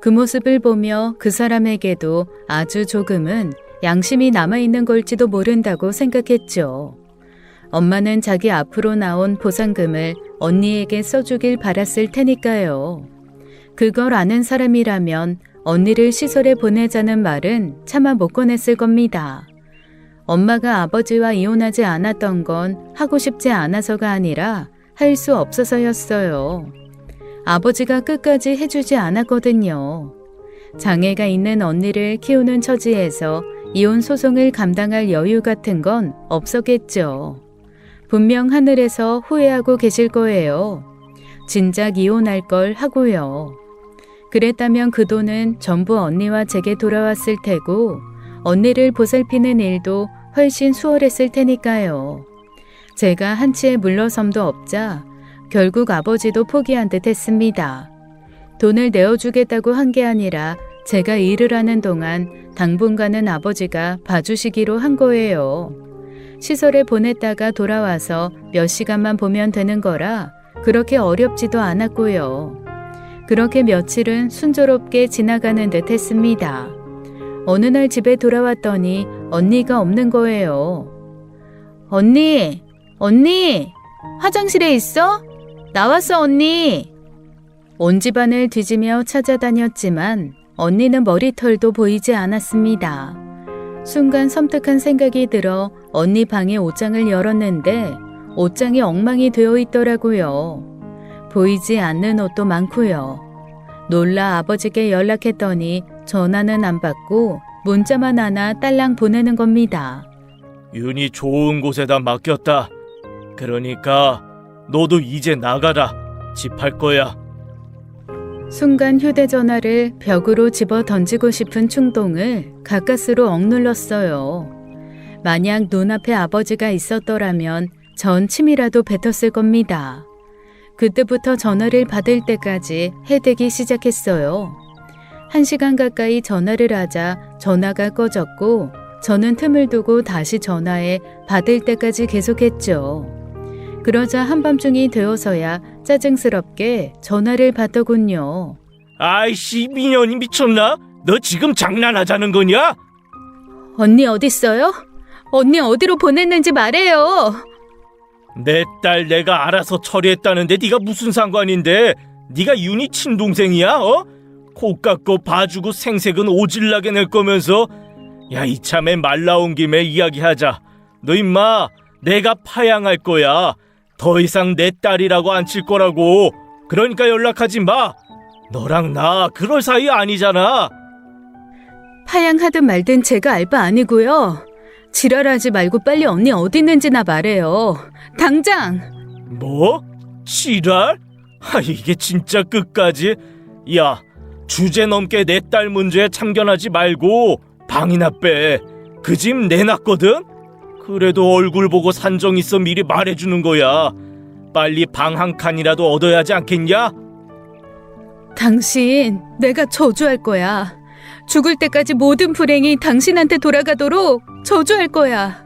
그 모습을 보며 그 사람에게도 아주 조금은 양심이 남아있는 걸지도 모른다고 생각했죠. 엄마는 자기 앞으로 나온 보상금을 언니에게 써주길 바랐을 테니까요. 그걸 아는 사람이라면 언니를 시설에 보내자는 말은 차마 못 꺼냈을 겁니다. 엄마가 아버지와 이혼하지 않았던 건 하고 싶지 않아서가 아니라 할 수 없어서였어요. 아버지가 끝까지 해주지 않았거든요. 장애가 있는 언니를 키우는 처지에서 이혼 소송을 감당할 여유 같은 건 없었겠죠. 분명 하늘에서 후회하고 계실 거예요. 진작 이혼할 걸 하고요. 그랬다면 그 돈은 전부 언니와 제게 돌아왔을 테고 언니를 보살피는 일도 훨씬 수월했을 테니까요. 제가 한치의 물러섬도 없자 결국 아버지도 포기한 듯 했습니다. 돈을 내어주겠다고 한 게 아니라 제가 일을 하는 동안 당분간은 아버지가 봐주시기로 한 거예요. 시설에 보냈다가 돌아와서 몇 시간만 보면 되는 거라 그렇게 어렵지도 않았고요. 그렇게 며칠은 순조롭게 지나가는 듯 했습니다. 어느 날 집에 돌아왔더니 언니가 없는 거예요. 언니! 화장실에 있어? 나왔어, 언니! 온 집안을 뒤지며 찾아다녔지만 언니는 머리털도 보이지 않았습니다. 순간 섬뜩한 생각이 들어 언니 방의 옷장을 열었는데 옷장이 엉망이 되어 있더라고요. 보이지 않는 옷도 많고요. 놀라 아버지께 연락했더니 전화는 안 받고 문자만 하나 딸랑 보내는 겁니다. 윤이 좋은 곳에다 맡겼다. 그러니까 너도 이제 나가라. 집 할 거야. 순간 휴대전화를 벽으로 집어 던지고 싶은 충동을 가까스로 억눌렀어요. 만약 눈앞에 아버지가 있었더라면 전 침이라도 뱉었을 겁니다. 그때부터 전화를 받을 때까지 해대기 시작했어요. 1시간 가까이 전화를 하자 전화가 꺼졌고 저는 틈을 두고 다시 전화해 받을 때까지 계속했죠. 그러자 한밤중이 되어서야 짜증스럽게 전화를 받더군요. 아이씨, 미연이 미쳤나? 너 지금 장난하자는 거냐? 언니 어딨어요? 언니 어디로 보냈는지 말해요. 내 딸 내가 알아서 처리했다는데 네가 무슨 상관인데? 네가 윤희 친동생이야? 코 깎고 봐주고 생색은 오질나게 낼 거면서. 야, 이참에 말 나온 김에 이야기하자. 너 임마 내가 파양할 거야. 더 이상 내 딸이라고 안 칠 거라고. 그러니까 연락하지 마. 너랑 나 그럴 사이 아니잖아. 파양하든 말든 제가 알 바 아니고요. 지랄하지 말고 빨리 언니 어디 있는지나 말해요. 당장. 뭐? 지랄? 이게 진짜 끝까지? 야, 주제 넘게 내 딸 문제에 참견하지 말고 방이나 빼. 그 집 내놨거든? 그래도 얼굴 보고 산정 있어 미리 말해주는 거야. 빨리 방 한 칸이라도 얻어야 하지 않겠냐? 당신, 내가 저주할 거야. 죽을 때까지 모든 불행이 당신한테 돌아가도록 저주할 거야.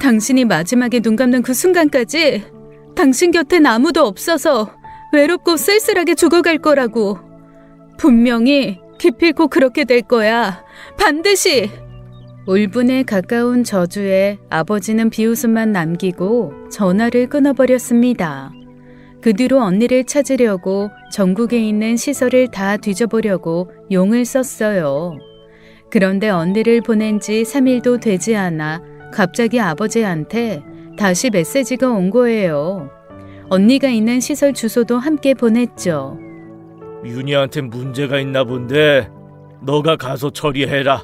당신이 마지막에 눈 감는 그 순간까지 당신 곁엔 아무도 없어서 외롭고 쓸쓸하게 죽어갈 거라고. 분명히 기필코 그렇게 될 거야. 반드시. 울분에 가까운 저주에 아버지는 비웃음만 남기고 전화를 끊어버렸습니다. 그 뒤로 언니를 찾으려고 전국에 있는 시설을 다 뒤져보려고 용을 썼어요. 그런데 언니를 보낸 지 3일도 되지 않아 갑자기 아버지한테 다시 메시지가 온 거예요. 언니가 있는 시설 주소도 함께 보냈죠. 윤희한테 문제가 있나 본데 너가 가서 처리해라.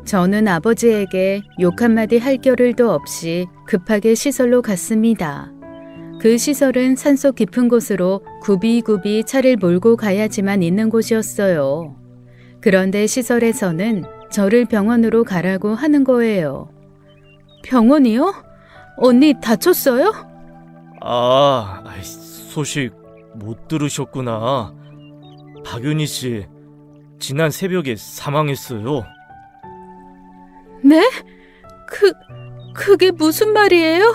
저는 아버지에게 욕 한마디 할 겨를도 없이 급하게 시설로 갔습니다. 그 시설은 산속 깊은 곳으로 굽이굽이 차를 몰고 가야지만 있는 곳이었어요. 그런데 시설에서는 저를 병원으로 가라고 하는 거예요. 병원이요? 언니 다쳤어요? 소식 못 들으셨구나. 박윤희 씨 지난 새벽에 사망했어요. 네? 그게 무슨 말이에요?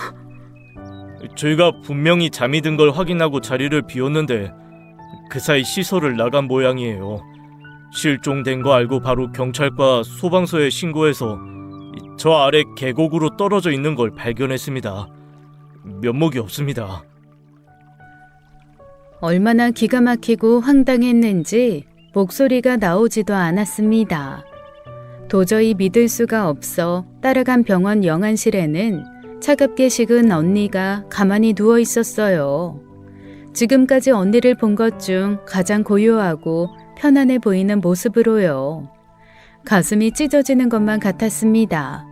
저희가 분명히 잠이 든 걸 확인하고 자리를 비웠는데 그 사이 시설을 나간 모양이에요. 실종된 거 알고 바로 경찰과 소방서에 신고해서 저 아래 계곡으로 떨어져 있는 걸 발견했습니다. 면목이 없습니다. 얼마나 기가 막히고 황당했는지 목소리가 나오지도 않았습니다. 도저히 믿을 수가 없어 따라간 병원 영안실에는 차갑게 식은 언니가 가만히 누워 있었어요. 지금까지 언니를 본 것 중 가장 고요하고 편안해 보이는 모습으로요. 가슴이 찢어지는 것만 같았습니다.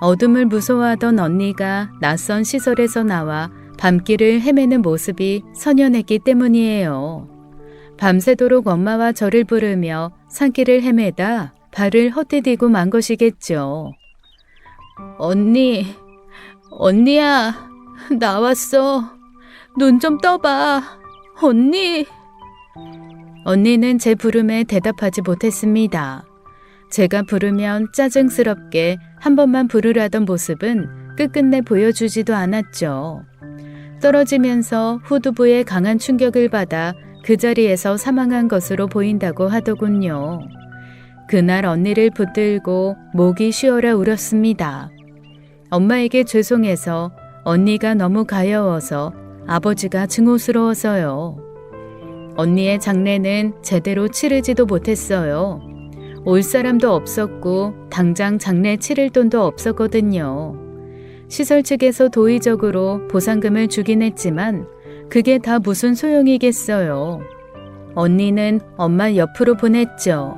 어둠을 무서워하던 언니가 낯선 시설에서 나와 밤길을 헤매는 모습이 선연했기 때문이에요. 밤새도록 엄마와 저를 부르며 산길을 헤매다 발을 헛디디고 만 것이겠죠. 언니야, 나왔어. 눈 좀 떠봐. 언니. 언니는 제 부름에 대답하지 못했습니다. 제가 부르면 짜증스럽게 한 번만 부르라던 모습은 끝끝내 보여주지도 않았죠. 떨어지면서 후두부에 강한 충격을 받아 그 자리에서 사망한 것으로 보인다고 하더군요. 그날 언니를 붙들고 목이 쉬어라 울었습니다. 엄마에게 죄송해서 언니가 너무 가여워서 아버지가 증오스러워서요. 언니의 장례는 제대로 치르지도 못했어요. 올 사람도 없었고 당장 장례 치를 돈도 없었거든요. 시설 측에서 도의적으로 보상금을 주긴 했지만 그게 다 무슨 소용이겠어요. 언니는 엄마 옆으로 보냈죠.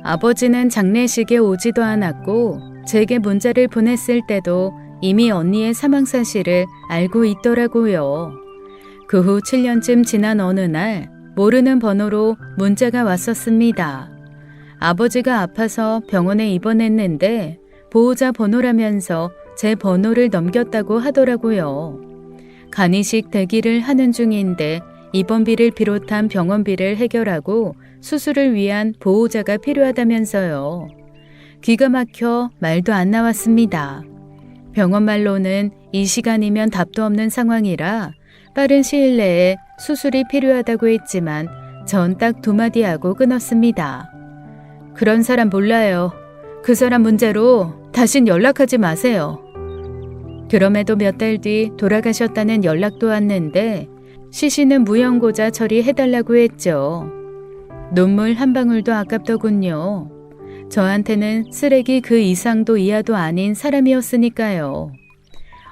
아버지는 장례식에 오지도 않았고 제게 문자를 보냈을 때도 이미 언니의 사망 사실을 알고 있더라고요. 그 후 7년쯤 지난 어느 날 모르는 번호로 문자가 왔었습니다. 아버지가 아파서 병원에 입원했는데 보호자 번호라면서 제 번호를 넘겼다고 하더라고요. 간이식 대기를 하는 중인데 입원비를 비롯한 병원비를 해결하고 수술을 위한 보호자가 필요하다면서요. 기가 막혀 말도 안 나왔습니다. 병원 말로는 이 시간이면 답도 없는 상황이라 빠른 시일 내에 수술이 필요하다고 했지만 전 딱 2마디 하고 끊었습니다. 그런 사람 몰라요. 그 사람 문제로 다신 연락하지 마세요. 그럼에도 몇 달 뒤 돌아가셨다는 연락도 왔는데 시신은 무연고자 처리해달라고 했죠. 눈물 한 방울도 아깝더군요. 저한테는 쓰레기 그 이상도 이하도 아닌 사람이었으니까요.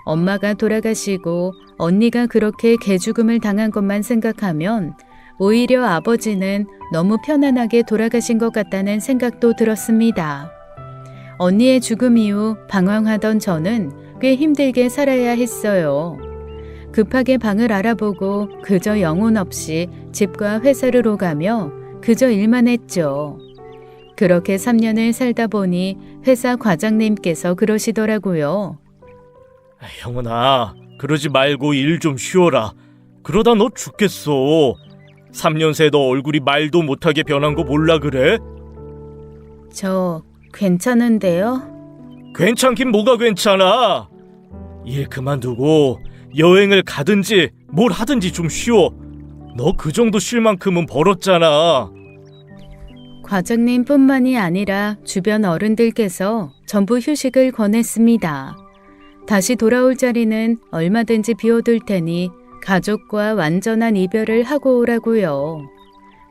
엄마가 돌아가시고 언니가 그렇게 개죽음을 당한 것만 생각하면 오히려 아버지는 너무 편안하게 돌아가신 것 같다는 생각도 들었습니다. 언니의 죽음 이후 방황하던 저는 꽤 힘들게 살아야 했어요. 급하게 방을 알아보고 그저 영혼 없이 집과 회사를 오가며 그저 일만 했죠. 그렇게 3년을 살다 보니 회사 과장님께서 그러시더라고요. 형은아, 그러지 말고 일 좀 쉬어라. 그러다 너 죽겠어. 3년 새 너 얼굴이 말도 못하게 변한 거 몰라 그래? 저 괜찮은데요? 괜찮긴 뭐가 괜찮아. 일 그만두고 여행을 가든지 뭘 하든지 좀 쉬어. 너 그 정도 쉴 만큼은 벌었잖아. 과장님뿐만이 아니라 주변 어른들께서 전부 휴식을 권했습니다. 다시 돌아올 자리는 얼마든지 비워둘 테니 가족과 완전한 이별을 하고 오라고요.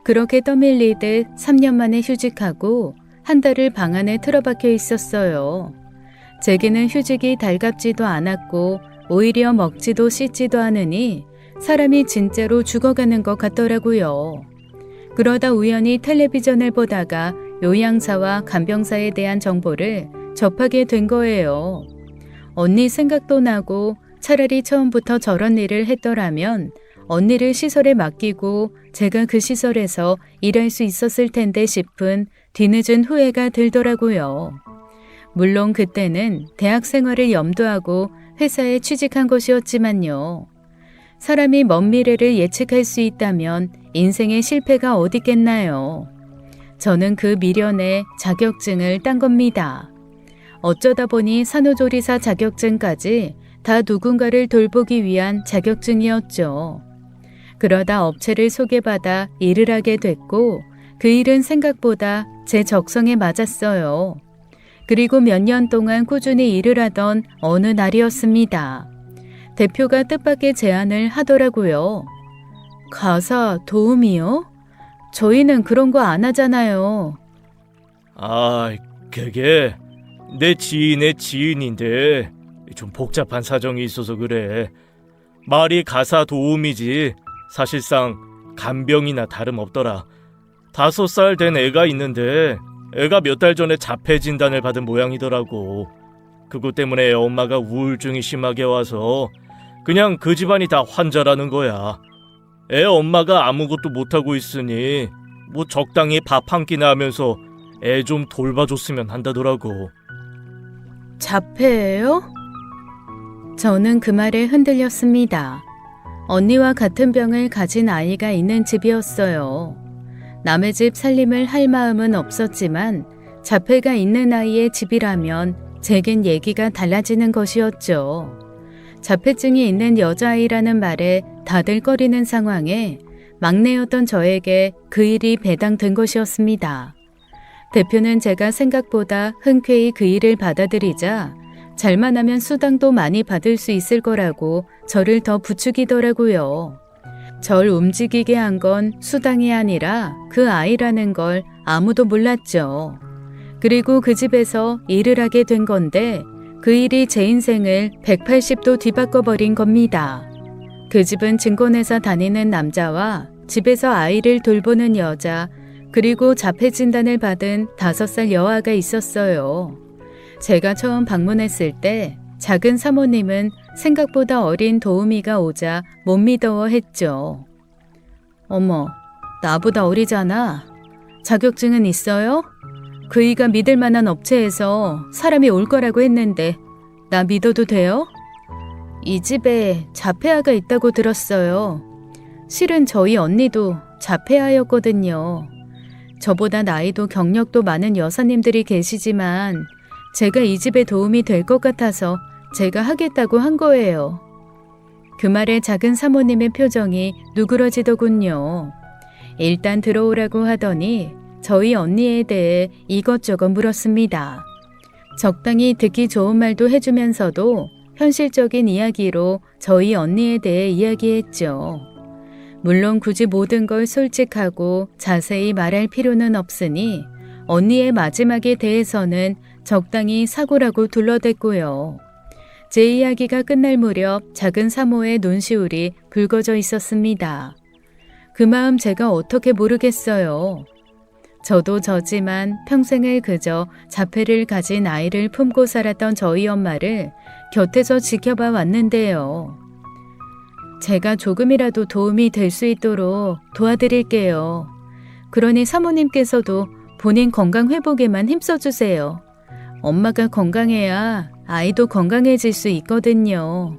그렇게 떠밀리듯 3년 만에 휴직하고 한 달을 방 안에 틀어박혀 있었어요. 제게는 휴직이 달갑지도 않았고 오히려 먹지도 씻지도 않으니 사람이 진짜로 죽어가는 것 같더라고요. 그러다 우연히 텔레비전을 보다가 요양사와 간병사에 대한 정보를 접하게 된 거예요. 언니 생각도 나고 차라리 처음부터 저런 일을 했더라면 언니를 시설에 맡기고 제가 그 시설에서 일할 수 있었을 텐데 싶은 뒤늦은 후회가 들더라고요. 물론 그때는 대학 생활을 염두하고 회사에 취직한 것이었지만요. 사람이 먼 미래를 예측할 수 있다면 인생의 실패가 어딨겠나요? 저는 그 미련에 자격증을 딴 겁니다. 어쩌다 보니 산후조리사 자격증까지 다 누군가를 돌보기 위한 자격증이었죠. 그러다 업체를 소개받아 일을 하게 됐고 그 일은 생각보다 제 적성에 맞았어요. 그리고 몇 년 동안 꾸준히 일을 하던 어느 날이었습니다. 대표가 뜻밖의 제안을 하더라고요. 가사 도우미요? 저희는 그런 거 안 하잖아요. 아, 그게 내 지인의 지인인데 좀 복잡한 사정이 있어서 그래. 말이 가사 도우미지 사실상 간병이나 다름없더라. 5살 된 애가 있는데 애가 몇 달 전에 자폐 진단을 받은 모양이더라고. 그것 때문에 애 엄마가 우울증이 심하게 와서 그냥 그 집안이 다 환자라는 거야. 애 엄마가 아무것도 못하고 있으니 뭐 적당히 밥 한 끼나 하면서 애 좀 돌봐줬으면 한다더라고. 자폐예요? 저는 그 말에 흔들렸습니다. 언니와 같은 병을 가진 아이가 있는 집이었어요. 남의 집 살림을 할 마음은 없었지만 자폐가 있는 아이의 집이라면 제겐 얘기가 달라지는 것이었죠. 자폐증이 있는 여자아이라는 말에 다들 꺼리는 상황에 막내였던 저에게 그 일이 배당된 것이었습니다. 대표는 제가 생각보다 흔쾌히 그 일을 받아들이자 잘만 하면 수당도 많이 받을 수 있을 거라고 저를 더 부추기더라고요. 절 움직이게 한 건 수당이 아니라 그 아이라는 걸 아무도 몰랐죠. 그리고 그 집에서 일을 하게 된 건데 그 일이 제 인생을 180도 뒤바꿔버린 겁니다. 그 집은 증권회사 다니는 남자와 집에서 아이를 돌보는 여자, 그리고 자폐 진단을 받은 5살 여아가 있었어요. 제가 처음 방문했을 때 작은 사모님은 생각보다 어린 도우미가 오자 못 믿어했죠. 어머, 나보다 어리잖아. 자격증은 있어요? 그이가 믿을 만한 업체에서 사람이 올 거라고 했는데 나 믿어도 돼요? 이 집에 자폐아가 있다고 들었어요. 실은 저희 언니도 자폐아였거든요. 저보다 나이도 경력도 많은 여사님들이 계시지만 제가 이 집에 도움이 될 것 같아서 제가 하겠다고 한 거예요. 그 말에 작은 사모님의 표정이 누그러지더군요. 일단 들어오라고 하더니 저희 언니에 대해 이것저것 물었습니다. 적당히 듣기 좋은 말도 해주면서도 현실적인 이야기로 저희 언니에 대해 이야기했죠. 물론 굳이 모든 걸 솔직하고 자세히 말할 필요는 없으니 언니의 마지막에 대해서는 적당히 사고라고 둘러댔고요. 제 이야기가 끝날 무렵 작은 사모의 눈시울이 붉어져 있었습니다. 그 마음 제가 어떻게 모르겠어요. 저도 저지만 평생을 그저 자폐를 가진 아이를 품고 살았던 저희 엄마를 곁에서 지켜봐 왔는데요. 제가 조금이라도 도움이 될 수 있도록 도와드릴게요. 그러니 사모님께서도 본인 건강 회복에만 힘써주세요. 엄마가 건강해야 아이도 건강해질 수 있거든요.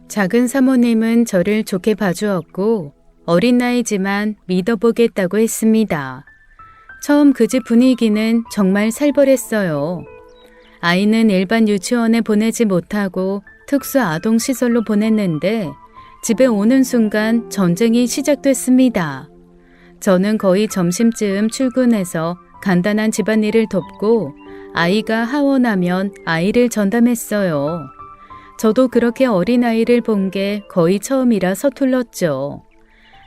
작은 사모님은 저를 좋게 봐주었고 어린 나이지만 믿어보겠다고 했습니다. 처음 그 집 분위기는 정말 살벌했어요. 아이는 일반 유치원에 보내지 못하고 특수 아동시설로 보냈는데 집에 오는 순간 전쟁이 시작됐습니다. 저는 거의 점심쯤 출근해서 간단한 집안일을 돕고 아이가 하원하면 아이를 전담했어요. 저도 그렇게 어린아이를 본 게 거의 처음이라 서툴렀죠.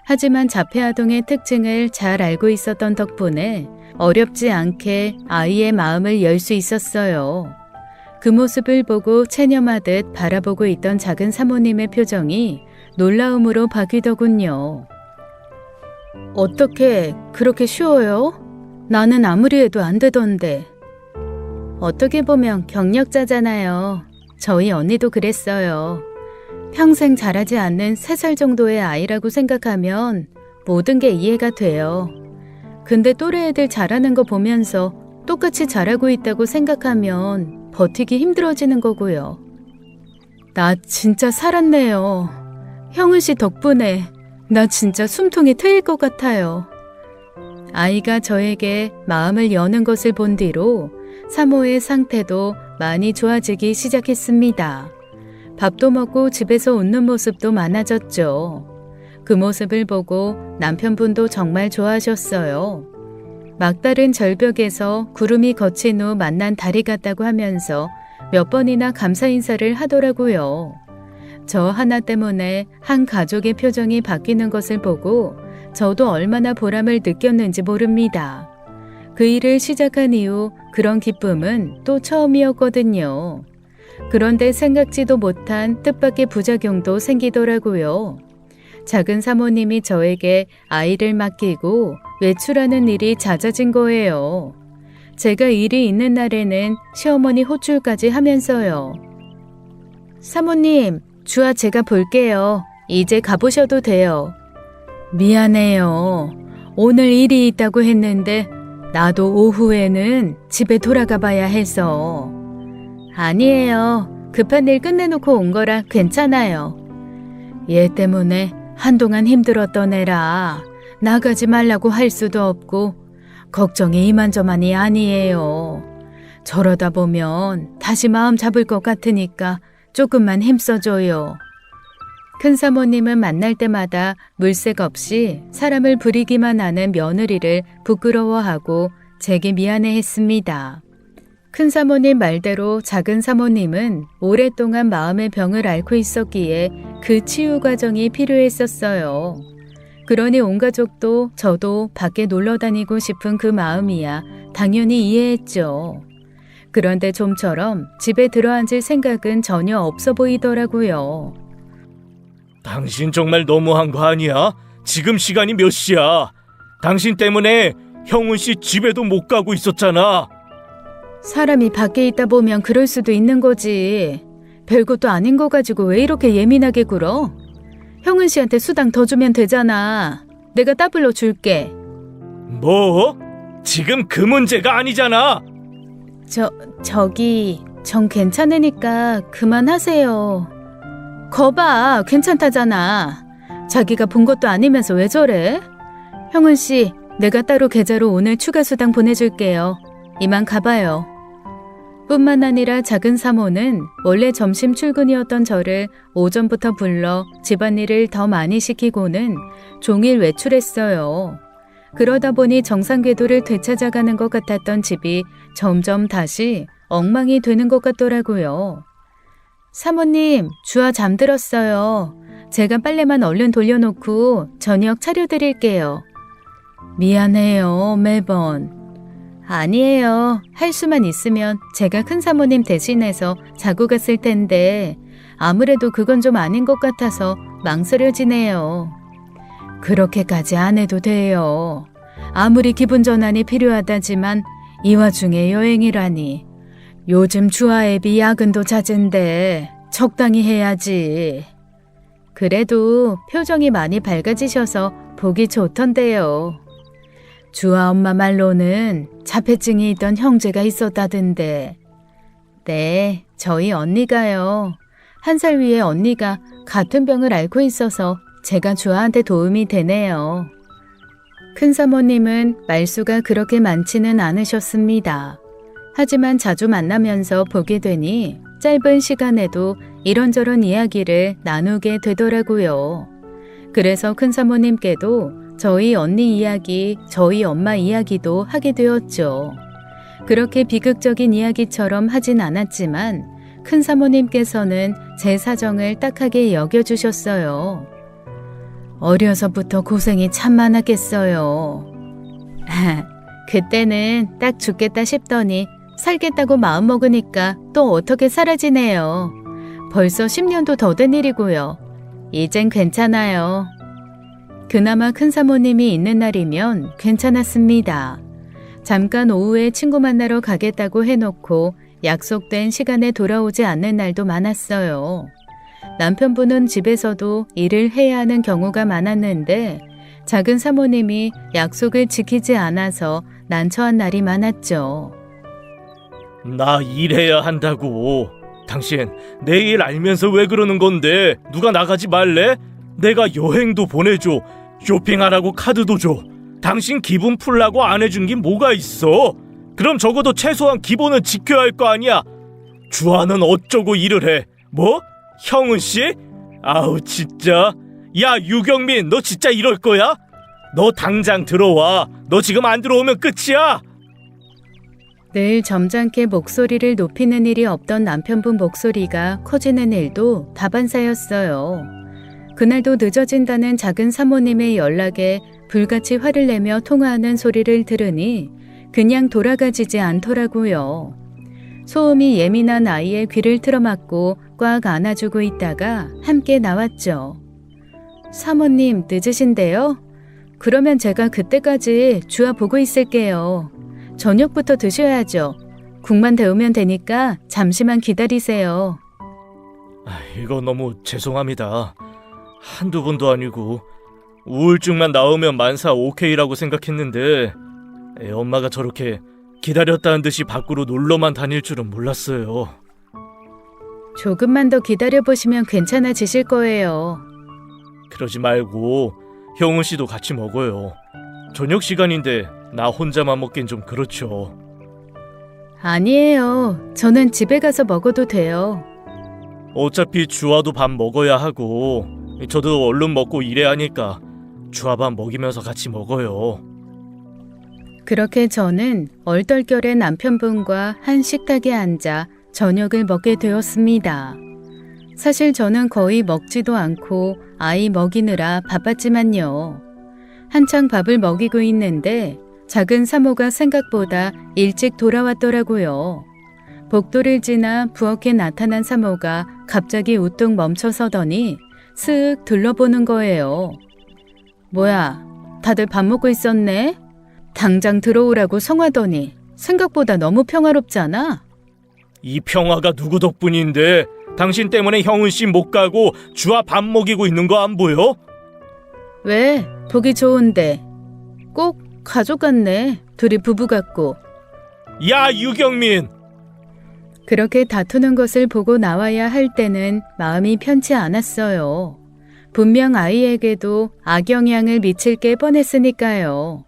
하지만 자폐아동의 특징을 잘 알고 있었던 덕분에 어렵지 않게 아이의 마음을 열 수 있었어요. 그 모습을 보고 체념하듯 바라보고 있던 작은 사모님의 표정이 놀라움으로 바뀌더군요. 어떻게 그렇게 쉬워요? 나는 아무리 해도 안 되던데. 어떻게 보면 경력자잖아요. 저희 언니도 그랬어요. 평생 자라지 않는 3살 정도의 아이라고 생각하면 모든 게 이해가 돼요. 근데 또래 애들 자라는 거 보면서 똑같이 자라고 있다고 생각하면 버티기 힘들어지는 거고요. 나 진짜 살았네요. 형은 씨 덕분에 나 진짜 숨통이 트일 것 같아요. 아이가 저에게 마음을 여는 것을 본 뒤로 사모의 상태도 많이 좋아지기 시작했습니다. 밥도 먹고 집에서 웃는 모습도 많아졌죠. 그 모습을 보고 남편분도 정말 좋아하셨어요. 막다른 절벽에서 구름이 거친 후 만난 달이 같다고 하면서 몇 번이나 감사 인사를 하더라고요. 저 하나 때문에 한 가족의 표정이 바뀌는 것을 보고 저도 얼마나 보람을 느꼈는지 모릅니다. 그 일을 시작한 이후 그런 기쁨은 또 처음이었거든요. 그런데 생각지도 못한 뜻밖의 부작용도 생기더라고요. 작은 사모님이 저에게 아이를 맡기고 외출하는 일이 잦아진 거예요. 제가 일이 있는 날에는 시어머니 호출까지 하면서요. 사모님, 주아 제가 볼게요. 이제 가보셔도 돼요. 미안해요. 오늘 일이 있다고 했는데 나도 오후에는 집에 돌아가 봐야 해서. 아니에요. 급한 일 끝내놓고 온 거라 괜찮아요. 얘 때문에 한동안 힘들었던 애라 나가지 말라고 할 수도 없고 걱정이 이만저만이 아니에요. 저러다 보면 다시 마음 잡을 것 같으니까 조금만 힘써줘요. 큰 사모님은 만날 때마다 물색 없이 사람을 부리기만 하는 며느리를 부끄러워하고 제게 미안해했습니다. 큰 사모님 말대로 작은 사모님은 오랫동안 마음의 병을 앓고 있었기에 그 치유 과정이 필요했었어요. 그러니 온 가족도 저도 밖에 놀러 다니고 싶은 그 마음이야 당연히 이해했죠. 그런데 좀처럼 집에 들어앉을 생각은 전혀 없어 보이더라고요. 당신 정말 너무한 거 아니야? 지금 시간이 몇 시야? 당신 때문에 형은 씨 집에도 못 가고 있었잖아. 사람이 밖에 있다 보면 그럴 수도 있는 거지. 별것도 아닌 거 가지고 왜 이렇게 예민하게 굴어? 형은 씨한테 수당 더 주면 되잖아. 내가 따블로 줄게. 뭐? 지금 그 문제가 아니잖아. 전 괜찮으니까 그만하세요. 거봐, 괜찮다잖아. 자기가 본 것도 아니면서 왜 저래? 형은 씨, 내가 따로 계좌로 오늘 추가 수당 보내줄게요. 이만 가봐요. 뿐만 아니라 작은 사모는 원래 점심 출근이었던 저를 오전부터 불러 집안일을 더 많이 시키고는 종일 외출했어요. 그러다 보니 정상 궤도를 되찾아가는 것 같았던 집이 점점 다시 엉망이 되는 것 같더라고요. 사모님, 주아 잠들었어요. 제가 빨래만 얼른 돌려놓고 저녁 차려드릴게요. 미안해요, 매번. 아니에요. 할 수만 있으면 제가 큰 사모님 대신해서 자고 갔을 텐데 아무래도 그건 좀 아닌 것 같아서 망설여지네요. 그렇게까지 안 해도 돼요. 아무리 기분 전환이 필요하다지만 이 와중에 여행이라니. 요즘 주아 앱이 야근도 잦은데 적당히 해야지. 그래도 표정이 많이 밝아지셔서 보기 좋던데요. 주아 엄마 말로는 자폐증이 있던 형제가 있었다던데. 네, 저희 언니가요. 1살 위에 언니가 같은 병을 앓고 있어서 제가 주아한테 도움이 되네요. 큰 사모님은 말수가 그렇게 많지는 않으셨습니다. 하지만 자주 만나면서 보게 되니 짧은 시간에도 이런저런 이야기를 나누게 되더라고요. 그래서 큰 사모님께도 저희 언니 이야기, 저희 엄마 이야기도 하게 되었죠. 그렇게 비극적인 이야기처럼 하진 않았지만 큰 사모님께서는 제 사정을 딱하게 여겨주셨어요. 어려서부터 고생이 참 많았겠어요. 그때는 딱 죽겠다 싶더니 살겠다고 마음먹으니까 또 어떻게 사라지네요. 벌써 10년도 더 된 일이고요. 이젠 괜찮아요. 그나마 큰 사모님이 있는 날이면 괜찮았습니다. 잠깐 오후에 친구 만나러 가겠다고 해놓고 약속된 시간에 돌아오지 않는 날도 많았어요. 남편분은 집에서도 일을 해야 하는 경우가 많았는데 작은 사모님이 약속을 지키지 않아서 난처한 날이 많았죠. 나 일해야 한다고. 당신 내 일 알면서 왜 그러는 건데? 누가 나가지 말래? 내가 여행도 보내줘. 쇼핑하라고 카드도 줘. 당신 기분 풀라고 안 해준 게 뭐가 있어? 그럼 적어도 최소한 기본은 지켜야 할 거 아니야. 주아는 어쩌고 일을 해? 뭐? 형은 씨? 아우 진짜. 야 유경민, 너 진짜 이럴 거야? 너 당장 들어와. 너 지금 안 들어오면 끝이야. 늘 점잖게 목소리를 높이는 일이 없던 남편분 목소리가 커지는 일도 다반사였어요. 그날도 늦어진다는 작은 사모님의 연락에 불같이 화를 내며 통화하는 소리를 들으니 그냥 돌아가지지 않더라고요. 소음이 예민한 아이의 귀를 틀어막고 꽉 안아주고 있다가 함께 나왔죠. 사모님 늦으신데요? 그러면 제가 그때까지 주아 보고 있을게요. 저녁부터 드셔야죠. 국만 데우면 되니까 잠시만 기다리세요. 이거 너무 죄송합니다. 한두 번도 아니고 우울증만 나오면 만사 오케이라고 생각했는데 애 엄마가 저렇게 기다렸다는 듯이 밖으로 놀러만 다닐 줄은 몰랐어요. 조금만 더 기다려보시면 괜찮아지실 거예요. 그러지 말고 형은 씨도 같이 먹어요. 저녁 시간인데 나 혼자만 먹긴 좀 그렇죠. 아니에요. 저는 집에 가서 먹어도 돼요. 어차피 주아도 밥 먹어야 하고 저도 얼른 먹고 일해야 하니까 주아 밥 먹이면서 같이 먹어요. 그렇게 저는 얼떨결에 남편분과 한 식탁에 앉아 저녁을 먹게 되었습니다. 사실 저는 거의 먹지도 않고 아이 먹이느라 바빴지만요. 한창 밥을 먹이고 있는데 작은 사모가 생각보다 일찍 돌아왔더라고요. 복도를 지나 부엌에 나타난 사모가 갑자기 우뚝 멈춰서더니 슥 둘러보는 거예요. 뭐야, 다들 밥 먹고 있었네? 당장 들어오라고 성하더니 생각보다 너무 평화롭잖아? 이 평화가 누구 덕분인데 당신 때문에 형은 씨 못 가고 주아 밥 먹이고 있는 거 안 보여? 왜? 보기 좋은데. 꼭 가족 같네. 둘이 부부 같고. 야, 유경민! 그렇게 다투는 것을 보고 나와야 할 때는 마음이 편치 않았어요. 분명 아이에게도 악영향을 미칠 게 뻔했으니까요.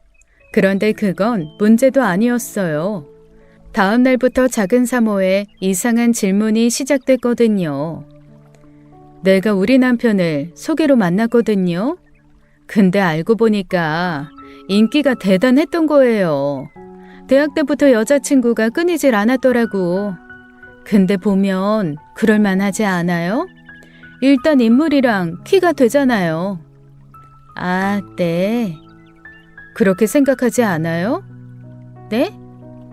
그런데 그건 문제도 아니었어요. 다음 날부터 작은 사모에 이상한 질문이 시작됐거든요. 내가 우리 남편을 소개로 만났거든요. 근데 알고 보니까 인기가 대단했던 거예요. 대학 때부터 여자친구가 끊이질 않았더라고. 근데 보면 그럴만하지 않아요? 일단 인물이랑 키가 되잖아요. 아, 네. 그렇게 생각하지 않아요? 네?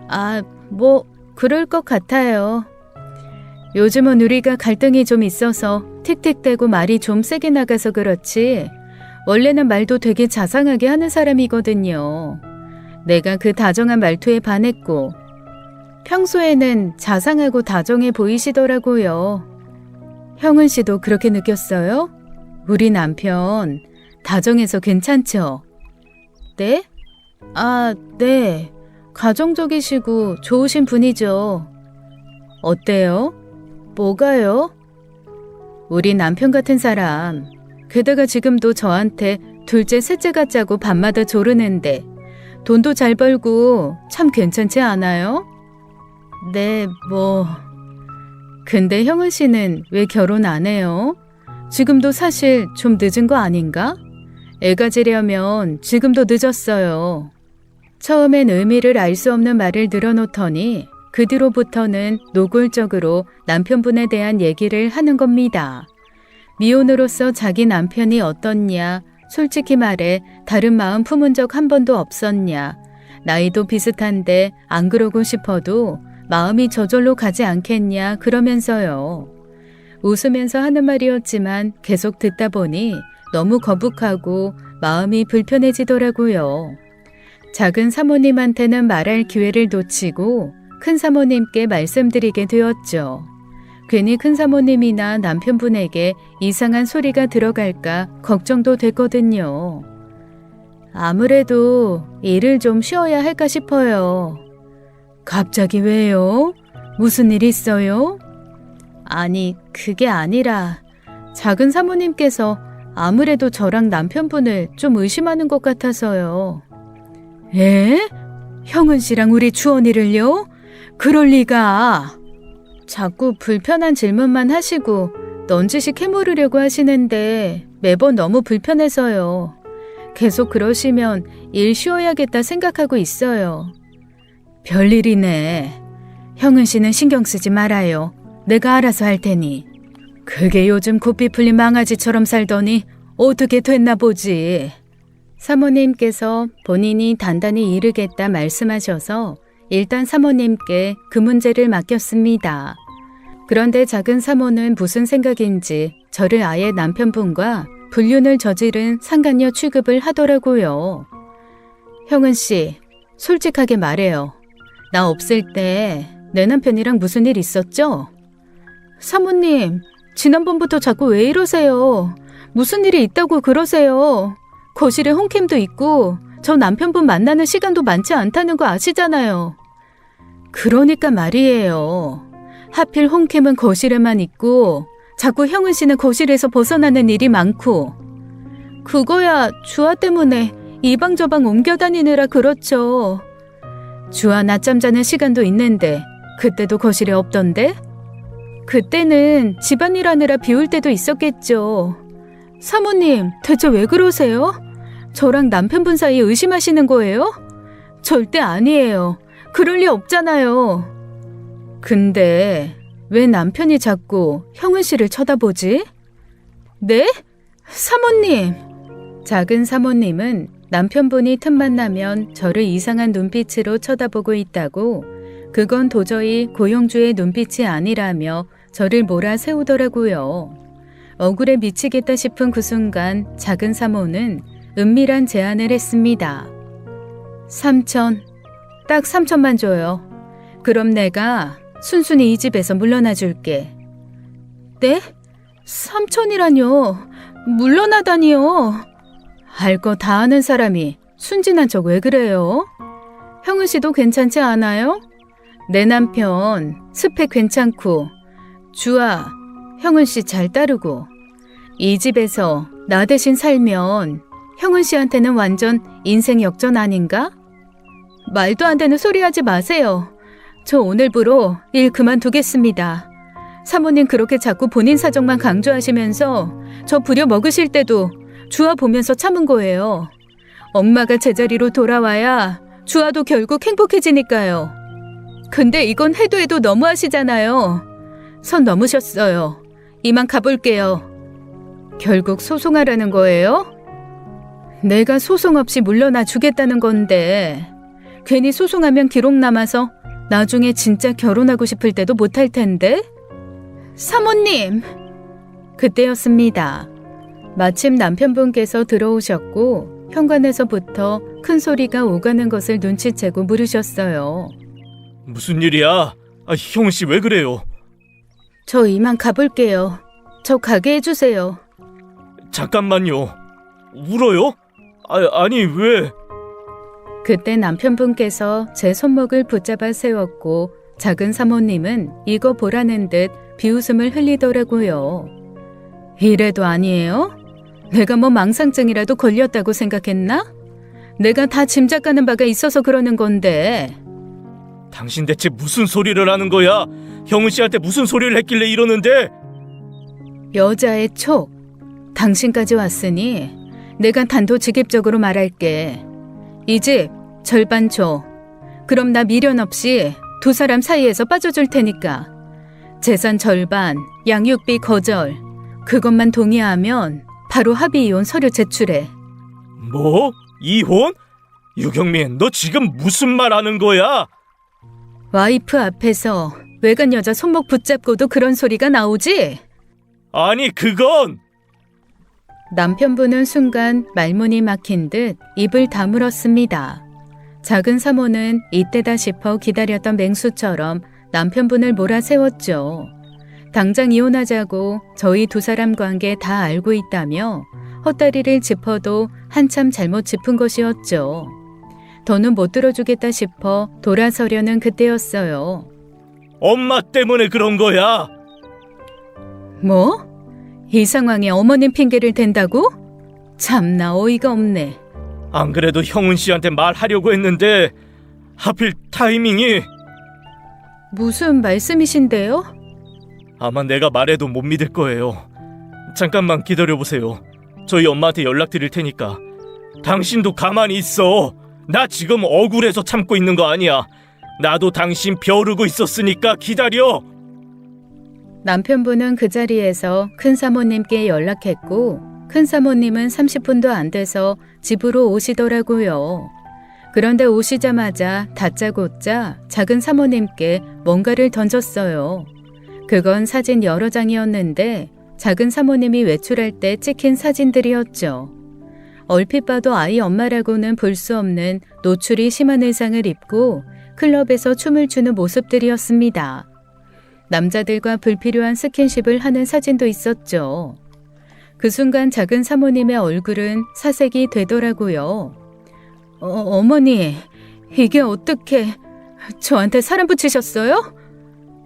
아, 뭐 그럴 것 같아요. 요즘은 우리가 갈등이 좀 있어서 틱틱대고 말이 좀 세게 나가서 그렇지 원래는 말도 되게 자상하게 하는 사람이거든요. 내가 그 다정한 말투에 반했고 평소에는 자상하고 다정해 보이시더라고요. 형은 씨도 그렇게 느꼈어요? 우리 남편 다정해서 괜찮죠? 네? 아, 네. 가정적이시고 좋으신 분이죠. 어때요? 뭐가요? 우리 남편 같은 사람. 게다가 지금도 저한테 둘째 셋째 같자고 밤마다 조르는데 돈도 잘 벌고 참 괜찮지 않아요? 네, 뭐... 근데 형은 씨는 왜 결혼 안 해요? 지금도 사실 좀 늦은 거 아닌가? 애 가지려면 지금도 늦었어요. 처음엔 의미를 알 수 없는 말을 늘어놓더니 그 뒤로부터는 노골적으로 남편분에 대한 얘기를 하는 겁니다. 미혼으로서 자기 남편이 어떻냐, 솔직히 말해 다른 마음 품은 적 한 번도 없었냐, 나이도 비슷한데 안 그러고 싶어도 마음이 저절로 가지 않겠냐 그러면서요. 웃으면서 하는 말이었지만 계속 듣다 보니 너무 거북하고 마음이 불편해지더라고요. 작은 사모님한테는 말할 기회를 놓치고 큰 사모님께 말씀드리게 되었죠. 괜히 큰 사모님이나 남편분에게 이상한 소리가 들어갈까 걱정도 됐거든요. 아무래도 일을 좀 쉬어야 할까 싶어요. 갑자기 왜요? 무슨 일 있어요? 아니, 그게 아니라 작은 사모님께서 아무래도 저랑 남편분을 좀 의심하는 것 같아서요. 에? 형은 씨랑 우리 주원이를요? 그럴 리가. 자꾸 불편한 질문만 하시고 넌지시 캐물으려고 하시는데 매번 너무 불편해서요. 계속 그러시면 일 쉬어야겠다 생각하고 있어요. 별일이네. 형은 씨는 신경 쓰지 말아요. 내가 알아서 할 테니. 그게 요즘 고삐 풀린 망아지처럼 살더니 어떻게 됐나 보지. 사모님께서 본인이 단단히 이르겠다 말씀하셔서 일단 사모님께 그 문제를 맡겼습니다. 그런데 작은 사모는 무슨 생각인지 저를 아예 남편분과 불륜을 저지른 상간녀 취급을 하더라고요. 형은 씨, 솔직하게 말해요. 나 없을 때 내 남편이랑 무슨 일 있었죠? 사모님, 지난번부터 자꾸 왜 이러세요? 무슨 일이 있다고 그러세요? 거실에 홈캠도 있고 저 남편분 만나는 시간도 많지 않다는 거 아시잖아요. 그러니까 말이에요. 하필 홈캠은 거실에만 있고 자꾸 형은 씨는 거실에서 벗어나는 일이 많고. 그거야 주아 때문에 이방저방 옮겨 다니느라 그렇죠. 주아 낮잠 자는 시간도 있는데 그때도 거실에 없던데? 그때는 집안일 하느라 비울 때도 있었겠죠. 사모님, 대체 왜 그러세요? 저랑 남편분 사이 의심하시는 거예요? 절대 아니에요. 그럴 리 없잖아요. 근데 왜 남편이 자꾸 형은 씨를 쳐다보지? 네? 사모님! 작은 사모님은 남편분이 틈만 나면 저를 이상한 눈빛으로 쳐다보고 있다고, 그건 도저히 고영주의 눈빛이 아니라며 저를 몰아세우더라고요. 억울해 미치겠다 싶은 그 순간 작은 사모는 은밀한 제안을 했습니다. 3천, 딱 3천만 줘요. 그럼 내가 순순히 이 집에서 물러나 줄게. 네? 3천이라뇨. 물러나다니요. 알 거 다 아는 사람이 순진한 척 왜 그래요? 형은 씨도 괜찮지 않아요? 내 남편 스펙 괜찮고 주아, 형은 씨 잘 따르고 이 집에서 나 대신 살면 형은 씨한테는 완전 인생 역전 아닌가? 말도 안 되는 소리 하지 마세요. 저 오늘부로 일 그만두겠습니다. 사모님 그렇게 자꾸 본인 사정만 강조하시면서 저 부려먹으실 때도 주아 보면서 참은 거예요. 엄마가 제자리로 돌아와야 주아도 결국 행복해지니까요. 근데 이건 해도 해도 너무하시잖아요. 선 넘으셨어요. 이만 가볼게요. 결국 소송하라는 거예요? 내가 소송 없이 물러나 주겠다는 건데 괜히 소송하면 기록 남아서 나중에 진짜 결혼하고 싶을 때도 못할 텐데? 사모님! 그때였습니다. 마침 남편분께서 들어오셨고 현관에서부터 큰 소리가 오가는 것을 눈치채고 물으셨어요. 무슨 일이야? 형은 씨 왜 그래요? 저 이만 가볼게요. 저 가게 해주세요. 잠깐만요. 울어요? 아니 왜? 그때 남편분께서 제 손목을 붙잡아 세웠고 작은 사모님은 이거 보라는 듯 비웃음을 흘리더라고요. 이래도 아니에요? 내가 뭐 망상증이라도 걸렸다고 생각했나? 내가 다 짐작가는 바가 있어서 그러는 건데. 당신 대체 무슨 소리를 하는 거야? 형은 씨한테 무슨 소리를 했길래 이러는데? 여자의 촉. 당신까지 왔으니 내가 단도직입적으로 말할게. 이 집 절반 줘. 그럼 나 미련 없이 두 사람 사이에서 빠져줄 테니까. 재산 절반, 양육비 거절. 그것만 동의하면 바로 합의 이혼 서류 제출해. 뭐? 이혼? 유경민, 너 지금 무슨 말 하는 거야? 와이프 앞에서 외간 여자 손목 붙잡고도 그런 소리가 나오지? 아니, 그건... 남편분은 순간 말문이 막힌 듯 입을 다물었습니다. 작은 사모는 이때다 싶어 기다렸던 맹수처럼 남편분을 몰아세웠죠. 당장 이혼하자고 저희 두 사람 관계 다 알고 있다며 헛다리를 짚어도 한참 잘못 짚은 것이었죠. 더는 못 들어주겠다 싶어 돌아서려는 그때였어요. 엄마 때문에 그런 거야. 뭐? 이 상황에 어머님 핑계를 댄다고? 참나 어이가 없네. 안 그래도 형은 씨한테 말하려고 했는데 하필 타이밍이... 무슨 말씀이신데요? 아마 내가 말해도 못 믿을 거예요. 잠깐만 기다려보세요. 저희 엄마한테 연락드릴 테니까. 당신도 가만히 있어. 나 지금 억울해서 참고 있는 거 아니야. 나도 당신 벼르고 있었으니까 기다려. 남편분은 그 자리에서 큰 사모님께 연락했고 큰 사모님은 30분도 안 돼서 집으로 오시더라고요. 그런데 오시자마자 다짜고짜 작은 사모님께 뭔가를 던졌어요. 그건 사진 여러 장이었는데 작은 사모님이 외출할 때 찍힌 사진들이었죠. 얼핏 봐도 아이 엄마라고는 볼 수 없는 노출이 심한 의상을 입고 클럽에서 춤을 추는 모습들이었습니다. 남자들과 불필요한 스킨십을 하는 사진도 있었죠. 그 순간 작은 사모님의 얼굴은 사색이 되더라고요. 어머니, 이게 어떻게 저한테 사람 붙이셨어요?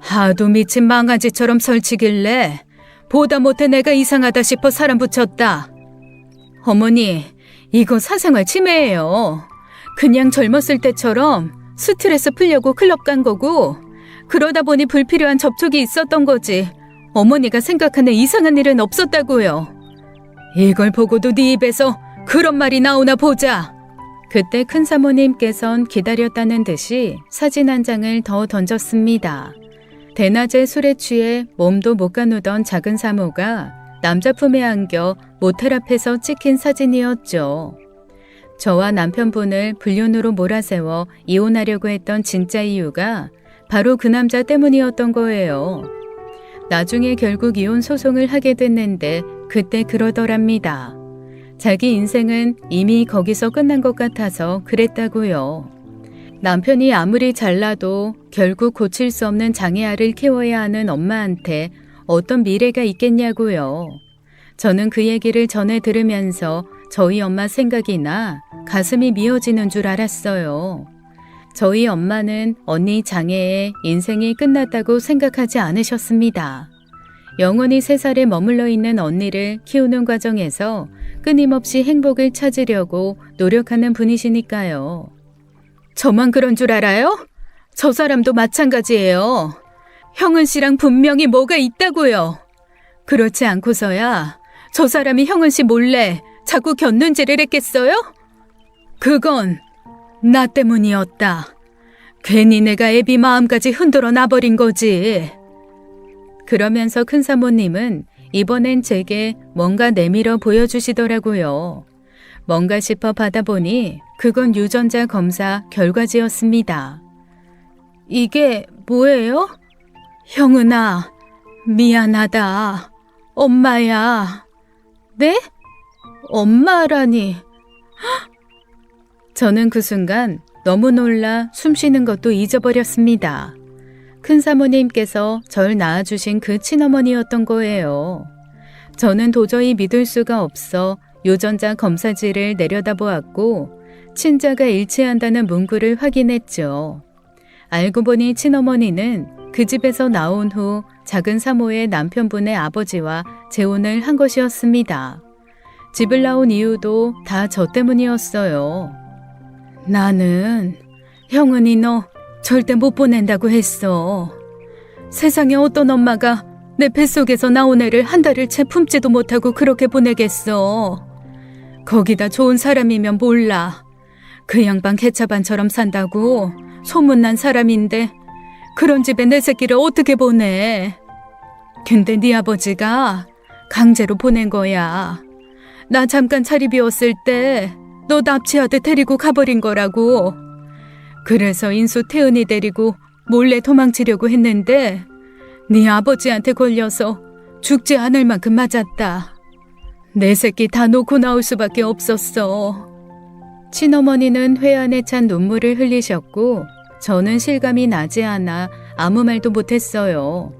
하도 미친 망아지처럼 설치길래 보다 못해 내가 이상하다 싶어 사람 붙였다. 어머니, 이거 사생활 침해예요. 그냥 젊었을 때처럼 스트레스 풀려고 클럽 간 거고 그러다 보니 불필요한 접촉이 있었던 거지. 어머니가 생각하는 이상한 일은 없었다고요. 이걸 보고도 네 입에서 그런 말이 나오나 보자. 그때 큰 사모님께선 기다렸다는 듯이 사진 한 장을 더 던졌습니다. 대낮에 술에 취해 몸도 못 가누던 작은 사모가 남자 품에 안겨 모텔 앞에서 찍힌 사진이었죠. 저와 남편분을 불륜으로 몰아세워 이혼하려고 했던 진짜 이유가 바로 그 남자 때문이었던 거예요. 나중에 결국 이혼 소송을 하게 됐는데 그때 그러더랍니다. 자기 인생은 이미 거기서 끝난 것 같아서 그랬다고요. 남편이 아무리 잘나도 결국 고칠 수 없는 장애아를 키워야 하는 엄마한테 어떤 미래가 있겠냐고요. 저는 그 얘기를 전해 들으면서 저희 엄마 생각이 나 가슴이 미어지는 줄 알았어요. 저희 엄마는 언니 장애에 인생이 끝났다고 생각하지 않으셨습니다. 영원히 세살에 머물러 있는 언니를 키우는 과정에서 끊임없이 행복을 찾으려고 노력하는 분이시니까요. 저만 그런 줄 알아요? 저 사람도 마찬가지예요. 형은 씨랑 분명히 뭐가 있다고요. 그렇지 않고서야 저 사람이 형은 씨 몰래 자꾸 곁눈질을 했겠어요? 그건 나 때문이었다. 괜히 내가 애비 마음까지 흔들어 놔버린 거지. 그러면서 큰 사모님은 이번엔 제게 뭔가 내밀어 보여주시더라고요. 뭔가 싶어 받아보니 그건 유전자 검사 결과지였습니다. 이게 뭐예요? 형은아, 미안하다. 엄마야. 네? 엄마라니. 저는 그 순간 너무 놀라 숨 쉬는 것도 잊어버렸습니다. 큰 사모님께서 절 낳아주신 그 친어머니였던 거예요. 저는 도저히 믿을 수가 없어 유전자 검사지를 내려다보았고 친자가 일치한다는 문구를 확인했죠. 알고 보니 친어머니는 그 집에서 나온 후 작은 사모의 남편분의 아버지와 재혼을 한 것이었습니다. 집을 나온 이유도 다 저 때문이었어요. 나는 형은이 너 절대 못 보낸다고 했어. 세상에 어떤 엄마가 내 뱃속에서 나온 애를 한 달을 채 품지도 못하고 그렇게 보내겠어. 거기다 좋은 사람이면 몰라. 그 양반 개차반처럼 산다고 소문난 사람인데 그런 집에 내 새끼를 어떻게 보내. 근데 네 아버지가 강제로 보낸 거야. 나 잠깐 자리 비웠을 때 너 납치하듯 데리고 가버린 거라고. 그래서 인수 태은이 데리고 몰래 도망치려고 했는데 네 아버지한테 걸려서 죽지 않을 만큼 맞았다. 내 새끼 다 놓고 나올 수밖에 없었어. 친어머니는 회한에 찬 눈물을 흘리셨고 저는 실감이 나지 않아 아무 말도 못했어요.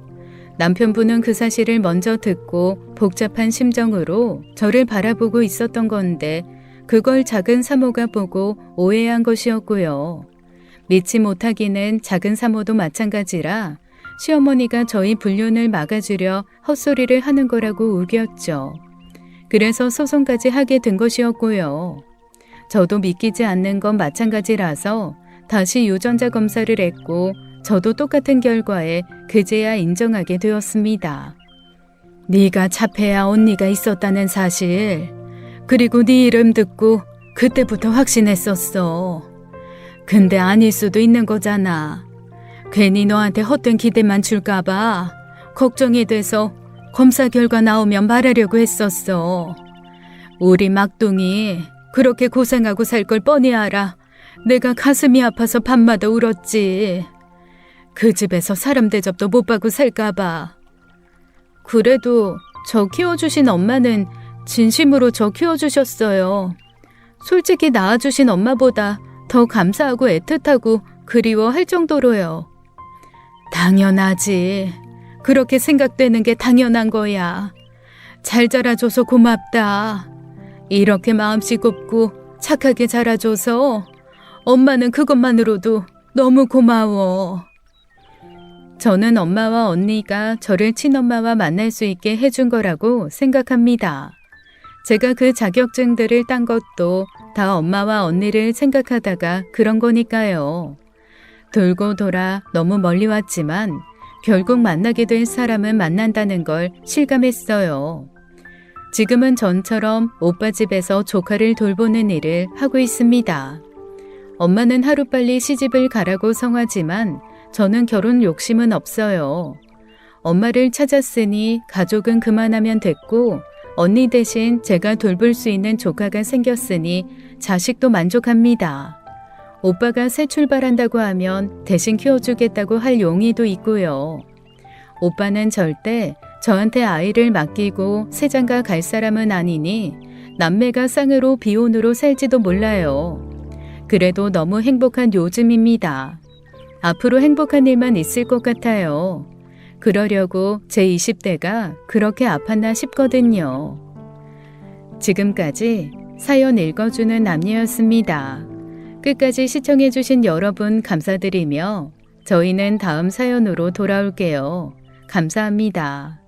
남편분은 그 사실을 먼저 듣고 복잡한 심정으로 저를 바라보고 있었던 건데 그걸 작은 사모가 보고 오해한 것이었고요. 믿지 못하기는 작은 사모도 마찬가지라 시어머니가 저희 불륜을 막아주려 헛소리를 하는 거라고 우겼죠. 그래서 소송까지 하게 된 것이었고요. 저도 믿기지 않는 건 마찬가지라서 다시 유전자 검사를 했고 저도 똑같은 결과에 그제야 인정하게 되었습니다. 네가 자폐아 언니가 있었다는 사실, 그리고 네 이름 듣고 그때부터 확신했었어. 근데 아닐 수도 있는 거잖아. 괜히 너한테 헛된 기대만 줄까봐 걱정이 돼서 검사 결과 나오면 말하려고 했었어. 우리 막둥이 그렇게 고생하고 살 걸 뻔히 알아. 내가 가슴이 아파서 밤마다 울었지. 그 집에서 사람 대접도 못 받고 살까봐. 그래도 저 키워주신 엄마는 진심으로 저 키워주셨어요. 솔직히 낳아주신 엄마보다 더 감사하고 애틋하고 그리워할 정도로요. 당연하지. 그렇게 생각되는 게 당연한 거야. 잘 자라줘서 고맙다. 이렇게 마음씨 곱고 착하게 자라줘서 엄마는 그것만으로도 너무 고마워. 저는 엄마와 언니가 저를 친엄마와 만날 수 있게 해준 거라고 생각합니다. 제가 그 자격증들을 딴 것도 다 엄마와 언니를 생각하다가 그런 거니까요. 돌고 돌아 너무 멀리 왔지만 결국 만나게 된 사람은 만난다는 걸 실감했어요. 지금은 전처럼 오빠 집에서 조카를 돌보는 일을 하고 있습니다. 엄마는 하루빨리 시집을 가라고 성하지만 저는 결혼 욕심은 없어요. 엄마를 찾았으니 가족은 그만하면 됐고 언니 대신 제가 돌볼 수 있는 조카가 생겼으니 자식도 만족합니다. 오빠가 새 출발한다고 하면 대신 키워주겠다고 할 용의도 있고요. 오빠는 절대 저한테 아이를 맡기고 새장가 갈 사람은 아니니 남매가 쌍으로 비혼으로 살지도 몰라요. 그래도 너무 행복한 요즘입니다. 앞으로 행복한 일만 있을 것 같아요. 그러려고 제 20대가 그렇게 아팠나 싶거든요. 지금까지 사연 읽어주는 남녀였습니다. 끝까지 시청해주신 여러분 감사드리며 저희는 다음 사연으로 돌아올게요. 감사합니다.